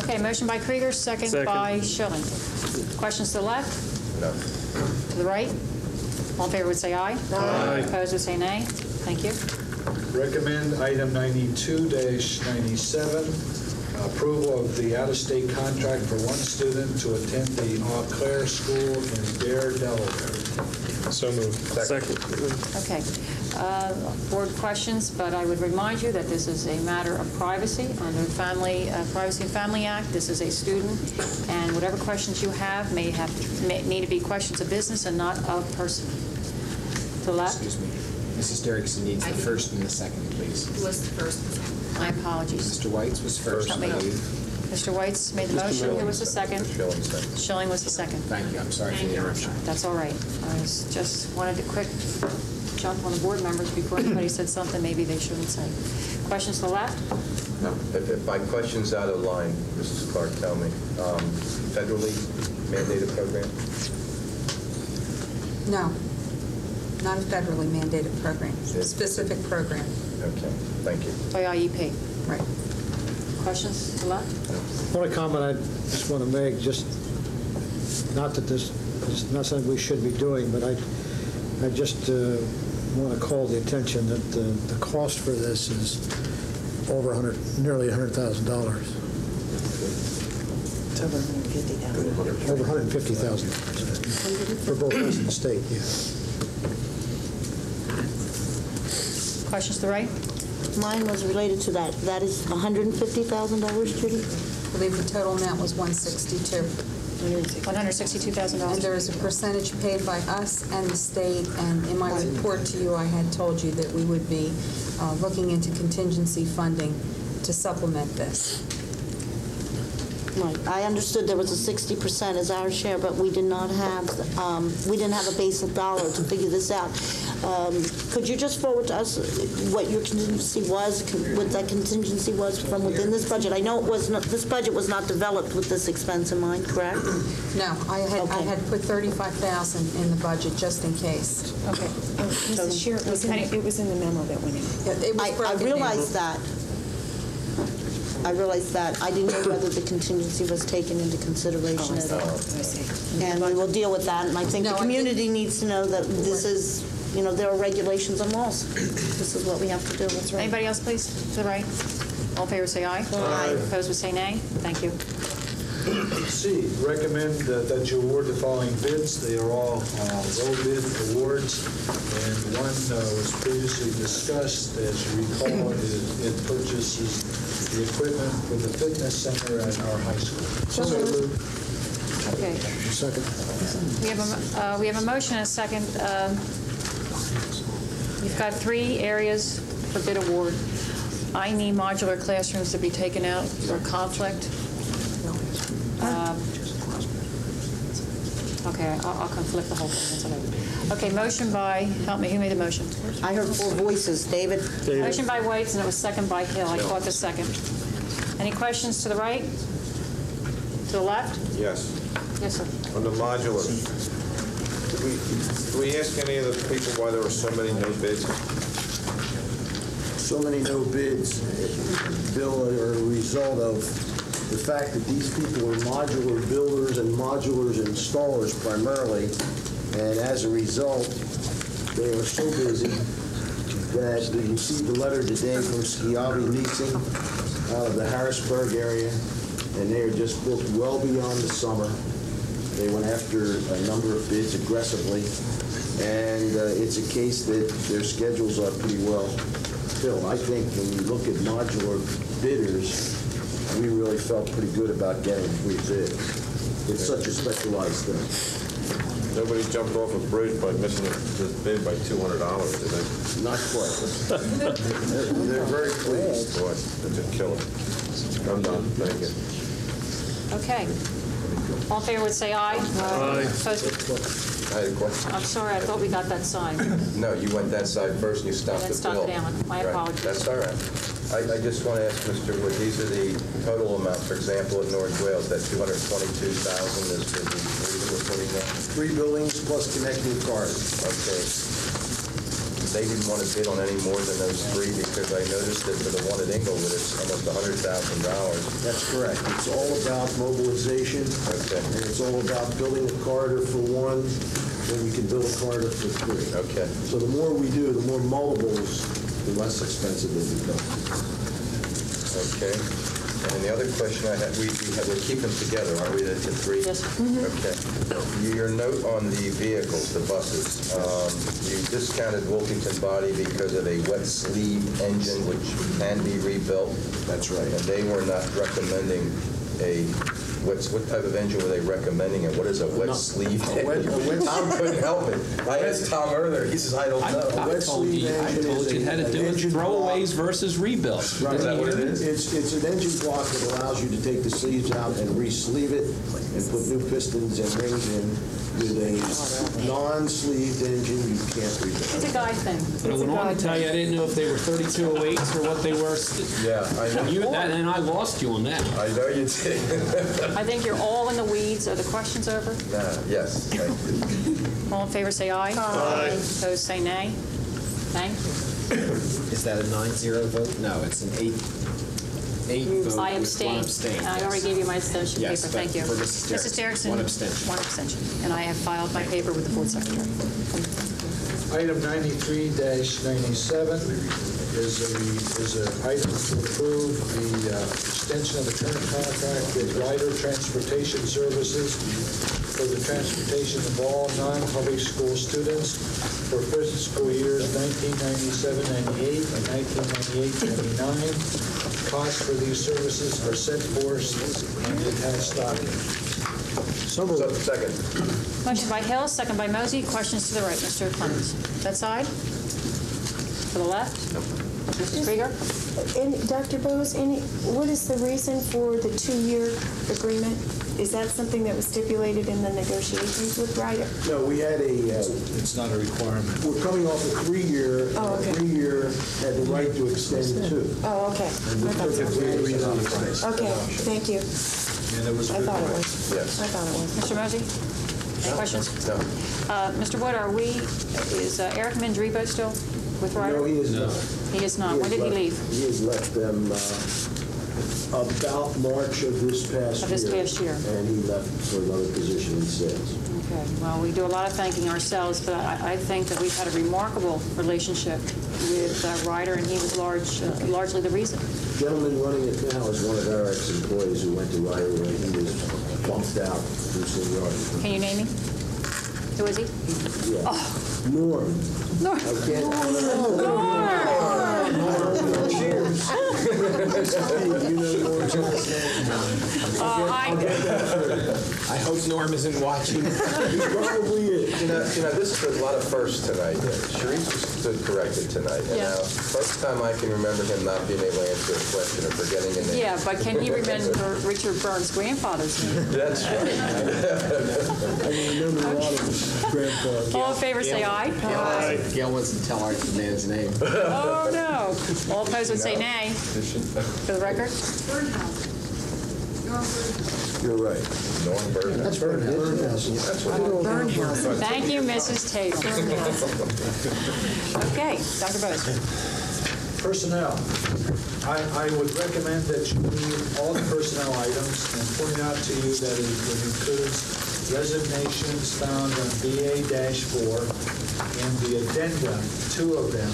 Okay, motion by Krieger, second by Schilling. Questions to the left? No. To the right? All in favor would say aye. Aye. Opposed would say nay. Thank you. Recommend item 92-97, approval of the out-of-state contract for 1 student to attend the Eau Claire School in Dare, Delaware. So moved. Second. Okay. Board questions, but I would remind you that this is a matter of privacy under the Privacy and Family Act. This is a student, and whatever questions you have may need to be questions of business and not of person. To the left? Excuse me. Mrs. Derrickson needs the first and the second, please. Who was the first? My apologies. Mr. Weitz was first, I believe. Mr. Weitz made the motion. Who was the second? Schilling second. Schilling was the second. Thank you. I'm sorry for the interruption. That's all right. I just wanted to quick jump on the board members before anybody said something maybe they shouldn't say. Questions to the left? No. If my question's out of line, Mrs. Clark, tell me. Federally mandated program? No, not a federally mandated program, specific program. Okay, thank you. By IEP. Right. Questions to the left? One comment I just want to make, just not that this is not something we should be doing, but I just want to call the attention that the cost for this is over nearly $100,000. Over $150,000 for both us and the state. Yeah. Questions to the right? Mine was related to that. That is $150,000, Judy? I believe the total amount was $162,000. $162,000. And there is a percentage paid by us and the state, and in my report to you, I had told you that we would be looking into contingency funding to supplement this. Right. I understood there was a 60% as our share, but we did not have a base of dollar to figure this out. Could you just forward to us what your contingency was, what that contingency was from within this budget? I know it was not, this budget was not developed with this expense in mind, correct? No, I had put $35,000 in the budget just in case. Okay. Mrs. Shear, it was in the memo that went in. Yeah, it was I realized that. I realized that. I didn't know whether the contingency was taken into consideration at all. I see. And we will deal with that, and I think the community needs to know that this is, there are regulations and laws. This is what we have to do. That's right. Anybody else, please? To the right? All in favor, say aye. Aye. Opposed would say nay. Thank you. C, recommend that you award the following bids. They are all low bid awards, and one was previously discussed. As you recall, it purchases the equipment for the fitness center at our high school. Okay. Second. We have a motion and a second You've got 3 areas for bid award. I need modular classrooms to be taken out for conflict. Okay, I'll conflict the whole thing. That's okay. Okay, motion by, help me, who made the motion? I heard 4 voices. David? Motion by Whites, and it was second by Hill. I caught the second. Any questions to the right? To the left? Yes. Yes, sir. On the modular, do we ask any of the people why there were so many no bids? So many no bids, Bill, are a result of the fact that these people are modular builders and modular installers primarily, and as a result, they are so busy that we received a letter today from Skiabi Leasing out of the Harrisburg area, and they are just booked well beyond the summer. They went after a number of bids aggressively, and it's a case that their schedules are pretty well filled. I think when you look at modular bidders, we really felt pretty good about getting 3 bids. It's such a specialized thing. Nobody jumped off a bridge by missing this bid by $200, did they? Not quite. They're very pleased. Boy, that's a killer. I'm done. Thank you. Okay. All in favor would say aye. Aye. Opposed? I had a question. I'm sorry, I thought we got that signed. No, you went that side first and you stopped Then the stop bill. down. My Right. apologies. That's all right. I just want to ask Mr. Wood, these are the total amount, for example, at North Wales, that $222,000 is for the 3 that we're putting in? 3 buildings plus connecting cars. Okay. They didn't want to bid on any more than those 3 because I noticed that for the one at Inglewood, it's almost $100,000. That's correct. It's all about mobilization. Okay. And it's all about building a corridor for 1, then you can build a corridor for 3. Okay. So the more we do, the more multiples, the less expensive it becomes. Okay. And the other question I had, we're keeping them together, aren't we, the 3? Yes. Okay. Your note on the vehicles, the buses, you discounted Wilkington Body because of a wet sleeve engine which can be rebuilt. That's right. And they were not recommending what type of engine were they recommending, and what is a wet sleeve engine? Tom couldn't help it. I asked Tom earlier, he says, I don't know. I told you how to do it. Throwaways versus rebuilds. Right. Is that what it is? It's an engine block that allows you to take the sleeves out and re-sleeve it and put new pistons and rings in. With a non-sleeved engine, you can't rebuild. It's a guy thing. But I went on to tell you, I didn't know if they were 3208s or what they were. Yeah, I know. And I lost you on that. I know you did. I think you're all in the weeds. Are the questions over? Yes, thank you. All in favor say aye. Aye. Opposed say nay. Thank you. Is that a 9-0 vote? No, it's an 8 vote I with abstain. 1 abstain. I already gave you my abstention Yes, paper. but Thank you. for Mrs. Derrickson, 1 abstention. 1 abstention. And I have filed my paper with the board secretary. Item 93-97 is an item to approve the extension of the current contract with Ryder Transportation Services for the transportation of all non-public school students for fiscal years 1997-98 and 1998-99. Costs for these services are set forth in the attached document. Second. Motion by Hill, second by Mosey. Questions to the right. Mr. Clemens. That side? To the left? Mr. Krieger? And Dr. Bose, what is the reason for the 2-year agreement? Is that something that was stipulated in the negotiations with Ryder? No, we had It's not a requirement. we're coming off a 3-year. Oh, okay. 3-year had the right to extend 2. Oh, okay. And we typically agreed on the price. Okay, thank you. And it was I thought it was. Yes. I thought it was. Mr. Mosey? Any questions? No. Mr. Wood, is Eric Mendribo still with Ryder? No, he is not. He is not. When did he leave? He has left them about March of this past year. And he left for another position in sales. Okay. Well, we do a lot of thanking ourselves, but I think that we've had a remarkable relationship with Ryder, and he was largely the reason. The gentleman running it now is one of our ex-employees who went to Ryder when he was bumped out through seniority. Can you name him? Who is he? Yeah. Oh. Norm. Norm. I can't. Norm. Cheers. You know Norm's last name? I hope Norm isn't watching. He probably is. this is a lot of firsts tonight. Sharice stood corrected tonight. And Yeah. now, first time I can remember him not being able to answer a question or forgetting a name. Yeah, but can he remember Richard Burns' grandfather's name? That's right. I remember a lot of his grandfather. All in favor, say aye. Gail wants to tell our man's name. Oh, no. All opposed would say nay. For the record? You're right. Norm Birdhouse. That's Birdhouse. That's what Thank you, Mrs. Tatum. Okay, Dr. Bose. Personnel. I would recommend that you leave all the personnel items and point out to you that it includes resignations found on BA-4 and the addendum, two of them,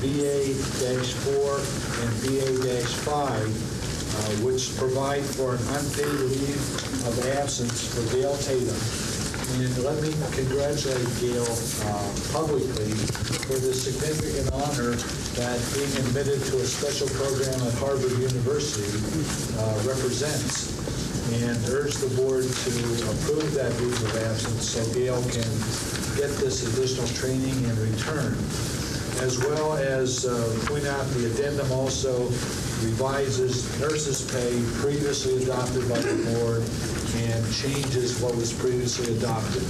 BA-4 and BA-5, which provide for an unpaid leave of absence for Gail Tatum. And let me congratulate Gail publicly for the significant honor that being admitted to a special program at Harvard University represents, and urge the board to approve that leave of absence so Gail can get this additional training in return, as well as point out the addendum also revises nurses' pay previously adopted by the board and changes what was previously adopted.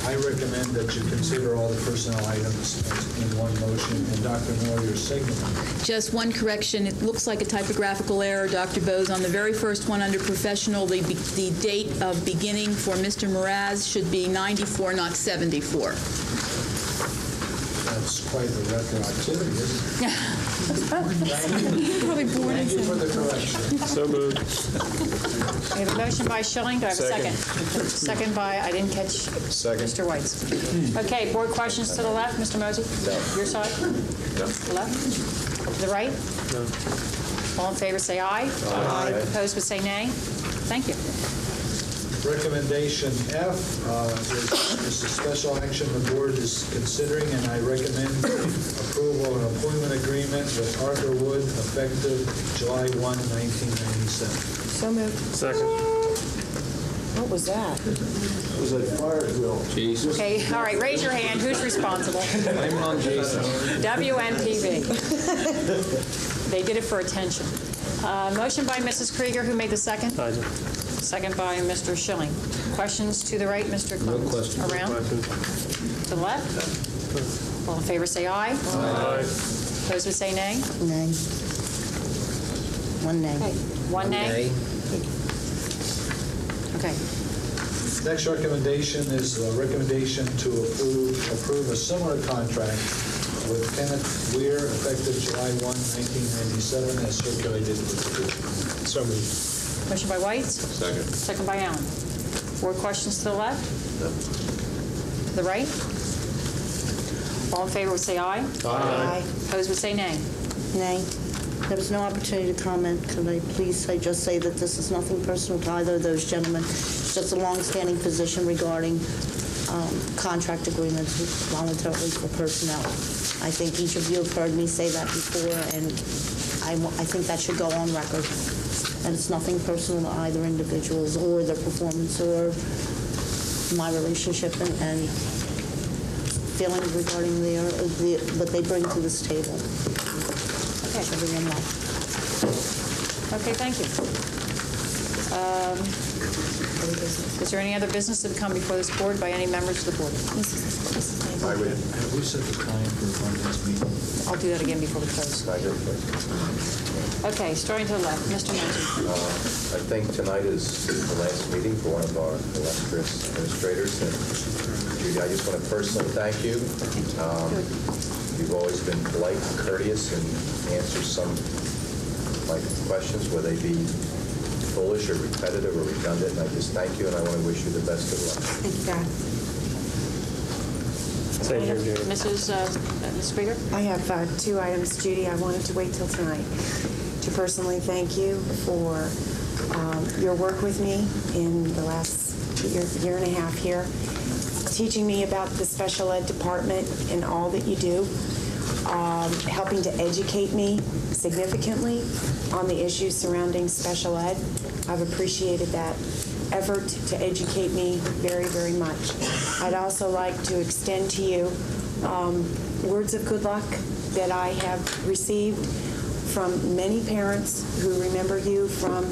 I recommend that you consider all the personnel items in one motion, and Dr. Moore, your signature. Just one correction. It looks like a typographical error, Dr. Bose. On the very first one under professional, the date of beginning for Mr. Mraz should be 94, not 74. That's quite the retroactivity, isn't it? Probably born Thank you for the correction. So moved. We have a motion by Schilling. Do I have a second? Second by, I didn't catch Mr. White's. Okay, board questions to the left. Mr. Mosey? No. Your side? No. The left? To the right? No. All in favor, say aye. Aye. Opposed would say nay. Thank you. Recommendation F is a special action the board is considering, and I recommend approval of an appointment agreement with Arthur Wood effective July 1, 1997. So moved. Second. What was that? It was a fire drill. Okay, all right, raise your hand. Who's responsible? Blame it on Jason. WNPV. They did it for attention. Motion by Mrs. Krieger. Who made the second? Second by Mr. Schilling. Questions to the right, Mr. Clemens? No questions. Around? To the left? All in favor, say aye. Aye. Opposed would say nay. Nay. One nay. Okay, one nay. Okay. Next recommendation is a recommendation to approve a similar contract with Kenneth Weir effective July 1, 1997, as circulated with the board. So moved. Motion by White. Second. Second by Allen. Board questions to the left? No. To the right? All in favor would say aye. Aye. Opposed would say nay. Nay. There was no opportunity to comment. Could I please just say that this is nothing personal to either of those gentlemen. It's just a long-standing position regarding contract agreements voluntarily for personnel. I think each of you have heard me say that before, and I think that should go on record. And it's nothing personal to either individuals or their performance or my relationship and feelings regarding what they bring to this table. Okay. Everyone well. Okay, thank you. Is there any other business that come before this board by any members of the board? I would. Have we set the time for Monday's meeting? I'll do that again before we close. Okay, starting to the left. Mr. Mosey. I think tonight is the last meeting for one of our illustrious administrators. And Judy, I just want to personally thank you. You've always been polite and courteous and answered some of my questions, whether they be foolish or repetitive or redundant. And I just thank you, and I want to wish you the best of luck. Thank you, God. Same here, Judy. Ms. Krieger? I have two items, Judy. I wanted to wait till tonight to personally thank you for your work with me in the last year and a half here, teaching me about the special ed department and all that you do, helping to educate me significantly on the issues surrounding special ed. I've appreciated that effort to educate me very, very much. I'd also like to extend to you words of good luck that I have received from many parents who remember you from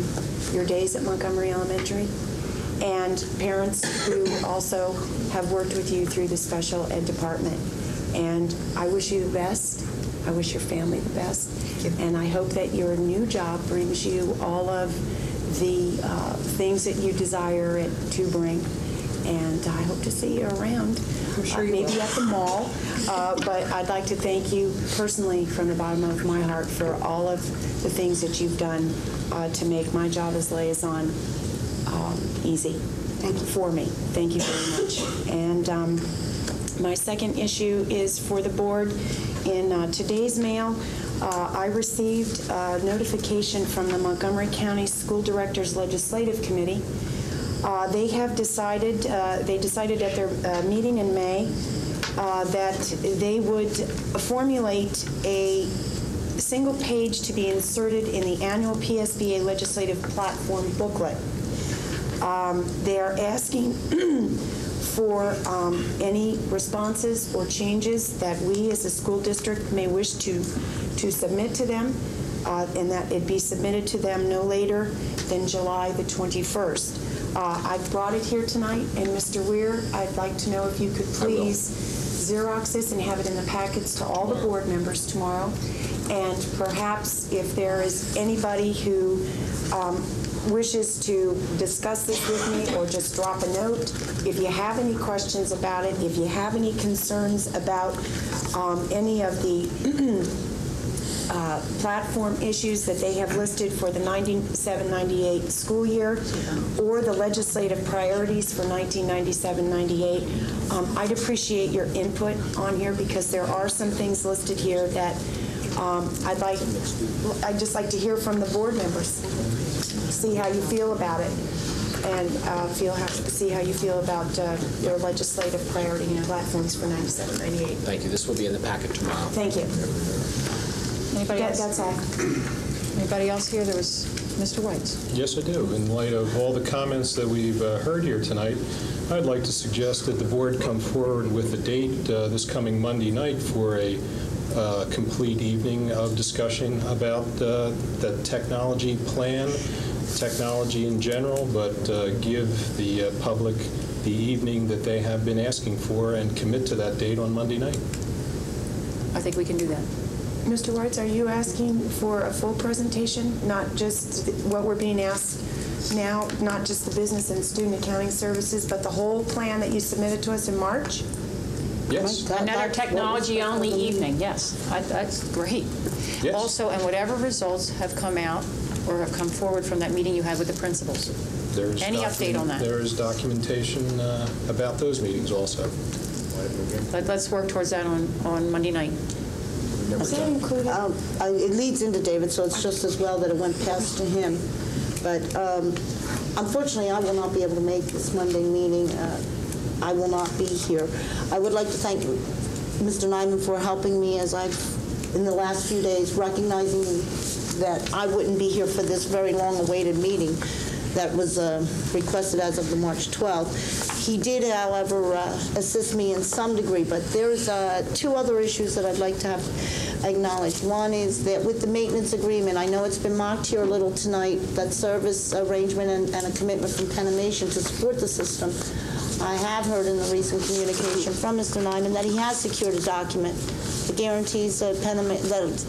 your days at Montgomery Elementary, and parents who also have worked with you through the special ed department. And I wish you the best. I wish your family the best. And I hope that your new job brings you all of the things that you desire it to bring. And I hope to see you around, maybe at the mall. But I'd like to thank you personally from the bottom of my heart for all of the things that you've done to make my job as liaison easy. Thank you for me. Thank you very much. And my second issue is for the board. In today's mail, I received a notification from the Montgomery County School Directors Legislative Committee. They have decided, they decided at their meeting in May that they would formulate a single page to be inserted in the annual PSBA legislative platform booklet. They are asking for any responses or changes that we as a school district may wish to submit to them, and that it be submitted to them no later than July the 21st. I've brought it here tonight, and Mr. Weir, I'd like to know if you could please Xerox this and have it in the packets to all the board members tomorrow. And perhaps if there is anybody who wishes to discuss this with me, or just drop a note, if you have any questions about it, if you have any concerns about any of the platform issues that they have listed for the 97-98 school year, or the legislative priorities for 1997-98, I'd appreciate your input on here, because there are some things listed here that I'd just like to hear from the board members, see how you feel about it, and see how you feel about their legislative priority and platforms for 97-98. Thank you. This will be in the packet tomorrow. Thank you. Anybody else? That's all. Anybody else here? There was Mr. Whites. Yes, I do. In light of all the comments that we've heard here tonight, I'd like to suggest that the board come forward with a date this coming Monday night for a complete evening of discussion about the technology plan, technology in general, but give the public the evening that they have been asking for and commit to that date on Monday night. I think we can do that. Mr. Weitz, are you asking for a full presentation, not just what we're being asked now, not just the business and student accounting services, but the whole plan that you submitted to us in March? Yes. Another technology-only evening, yes. That's great. Yes. Also, and whatever results have come out or have come forward from that meeting you had with the principals. Any update on that? There is documentation about those meetings also. Let's work towards that on Monday night. Is that included? It leads into David, so it's just as well that it went past to him. But unfortunately, I will not be able to make this Monday meeting. I will not be here. I would like to thank Mr. Nyman for helping me as I've, in the last few days, recognizing that I wouldn't be here for this very long-awaited meeting that was requested as of the March 12th. He did, however, assist me in some degree, but there's two other issues that I'd like to have acknowledged. One is that with the maintenance agreement, I know it's been mocked here a little tonight, that service arrangement and a commitment from Penimation to support the system. I have heard in the recent communication from Mr. Nyman that he has secured a document that guarantees that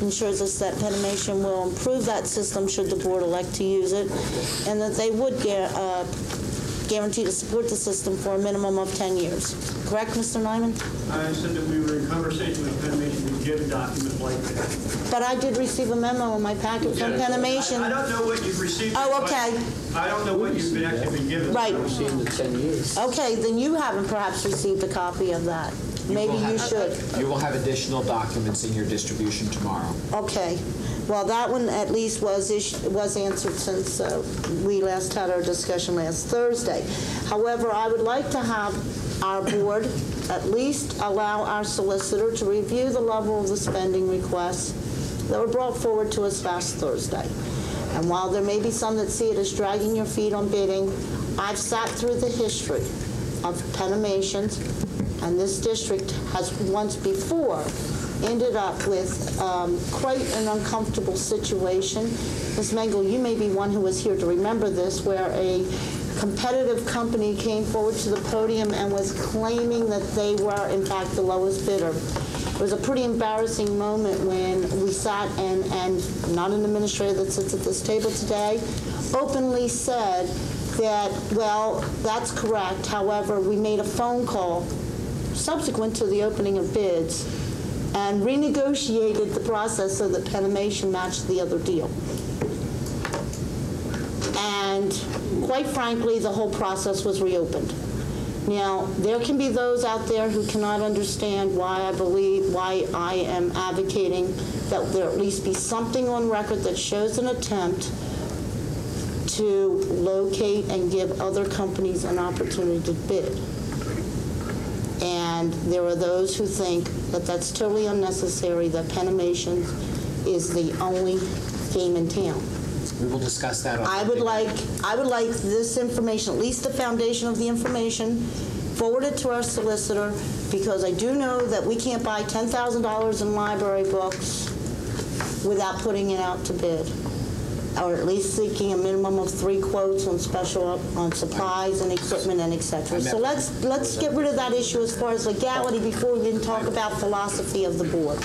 ensures us that Penimation will improve that system should the board elect to use it, and that they would guarantee to support the system for a minimum of 10 years. Correct, Mr. Nyman? I said that we were in conversation with Penimation to get a document like that. But I did receive a memo in my packet from Penimation. I don't know what you've received. Oh, okay. I don't know what you've actually been given. Right. I've received it 10 years. Okay, then you haven't perhaps received a copy of that. Maybe you should. You will have additional documents in your distribution tomorrow. Okay. Well, that one at least was answered since we last had our discussion last Thursday. However, I would like to have our board at least allow our solicitor to review the level of the spending requests that were brought forward to us last Thursday. And while there may be some that see it as dragging your feet on bidding, I've sat through the history of Penimations, and this district has once before ended up with quite an uncomfortable situation. Ms. Mengel, you may be one who was here to remember this, where a competitive company came forward to the podium and was claiming that they were, in fact, the lowest bidder. It was a pretty embarrassing moment when we sat and not an administrator that sits at this table today openly said that, well, that's correct. However, we made a phone call subsequent to the opening of bids and renegotiated the process so that Penimation matched the other deal. And quite frankly, the whole process was reopened. Now, there can be those out there who cannot understand why I am advocating that there at least be something on record that shows an attempt to locate and give other companies an opportunity to bid. And there are those who think that that's totally unnecessary, that Penimation is the only game in town. We will discuss that on I would like this information, at least the foundation of the information, forwarded to our solicitor, because I do know that we can't buy $10,000 in library books without putting it out to bid, or at least seeking a minimum of 3 quotes on on supplies and equipment and et cetera. So let's get rid of that issue as far as legality before we even talk about philosophy of the board.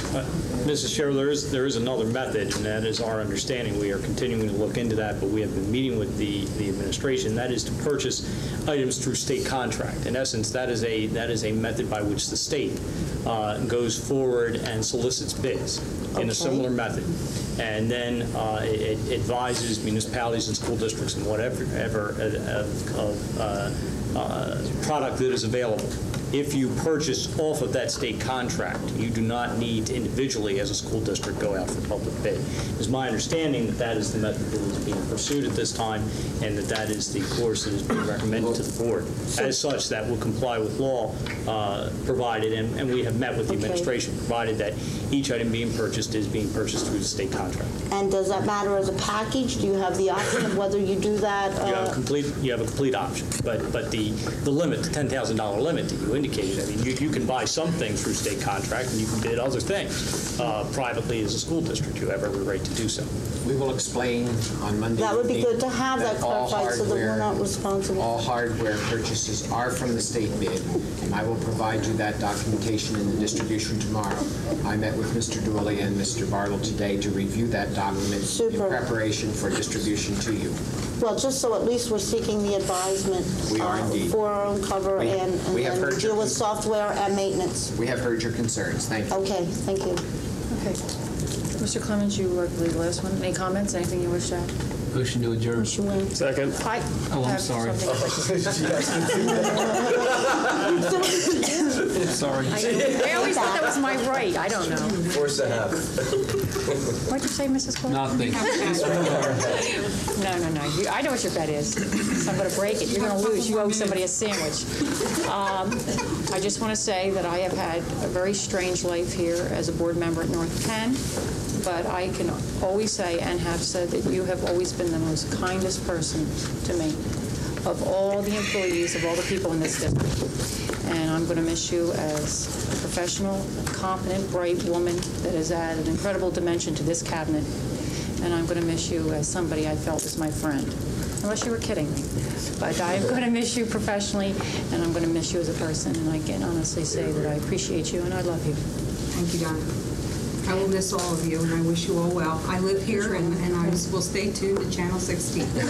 Mrs. Chair, there is another method, and that is our understanding. We are continuing to look into that, but we have been meeting with the administration. That is to purchase items through state contract. In essence, that is a method by which the state goes forward and solicits bids in a similar method. And then it advises municipalities and school districts and whatever product that is available. If you purchase off of that state contract, you do not need to individually, as a school district, go out for public bid. It's my understanding that that is the method that is being pursued at this time, and that is the course that is being recommended to the board. As such, that will comply with law, provided, and we have met with the administration, provided that each item being purchased is being purchased through the state contract. And does that matter as a package? Do you have the option of whether you do that? You have a complete option, but the limit, the $10,000 limit that you indicated, I mean, you can buy some things through state contract, and you can bid other things privately as a school district. You have every right to do so. We will explain on Monday. That would be good to have that clarified so that we're not responsible. All hardware purchases are from the state bid. I will provide you that documentation in the distribution tomorrow. I met with Mr. Dooley and Mr. Bartle today to review that document in preparation for distribution to you. Well, just so at least we're seeking the advisement for our own cover and deal with software and maintenance. We have heard your concerns. Thank you. Okay, thank you. Okay. Mr. Clemens, you were the last one. Any comments? Anything you wish to add? Motion to adjourn. Second. Oh, I'm sorry. Sorry. I always thought that was my right. I don't know. Force a habit. What'd you say, Mrs. Cole? Nothing. No. I know what your bet is. So I'm going to break it. You're going to lose. You owe somebody a sandwich. I just want to say that I have had a very strange life here as a board member at North Penn. But I can always say and have said that you have always been the most kindest person to me of all the employees, of all the people in this district. And I'm going to miss you as a professional, competent, bright woman that has added an incredible dimension to this cabinet. And I'm going to miss you as somebody I felt was my friend. Unless you were kidding me. But I am going to miss you professionally, and I'm going to miss you as a person. And I can honestly say that I appreciate you and I love you. Thank you, Donna. I will miss all of you, and I wish you all well. I live here, and I will stay tuned to Channel 16. For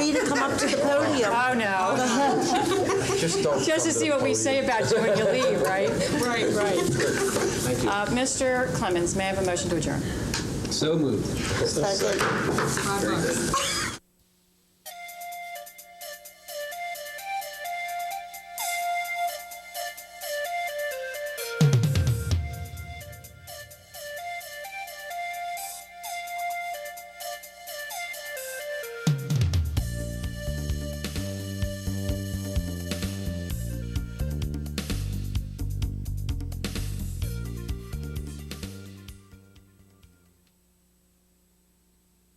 you to come up to the podium. Oh, no. Just to see what we say about you when you leave, right? Right. Thank you. Mr. Clemens, may I have a motion to adjourn? So moved. Second.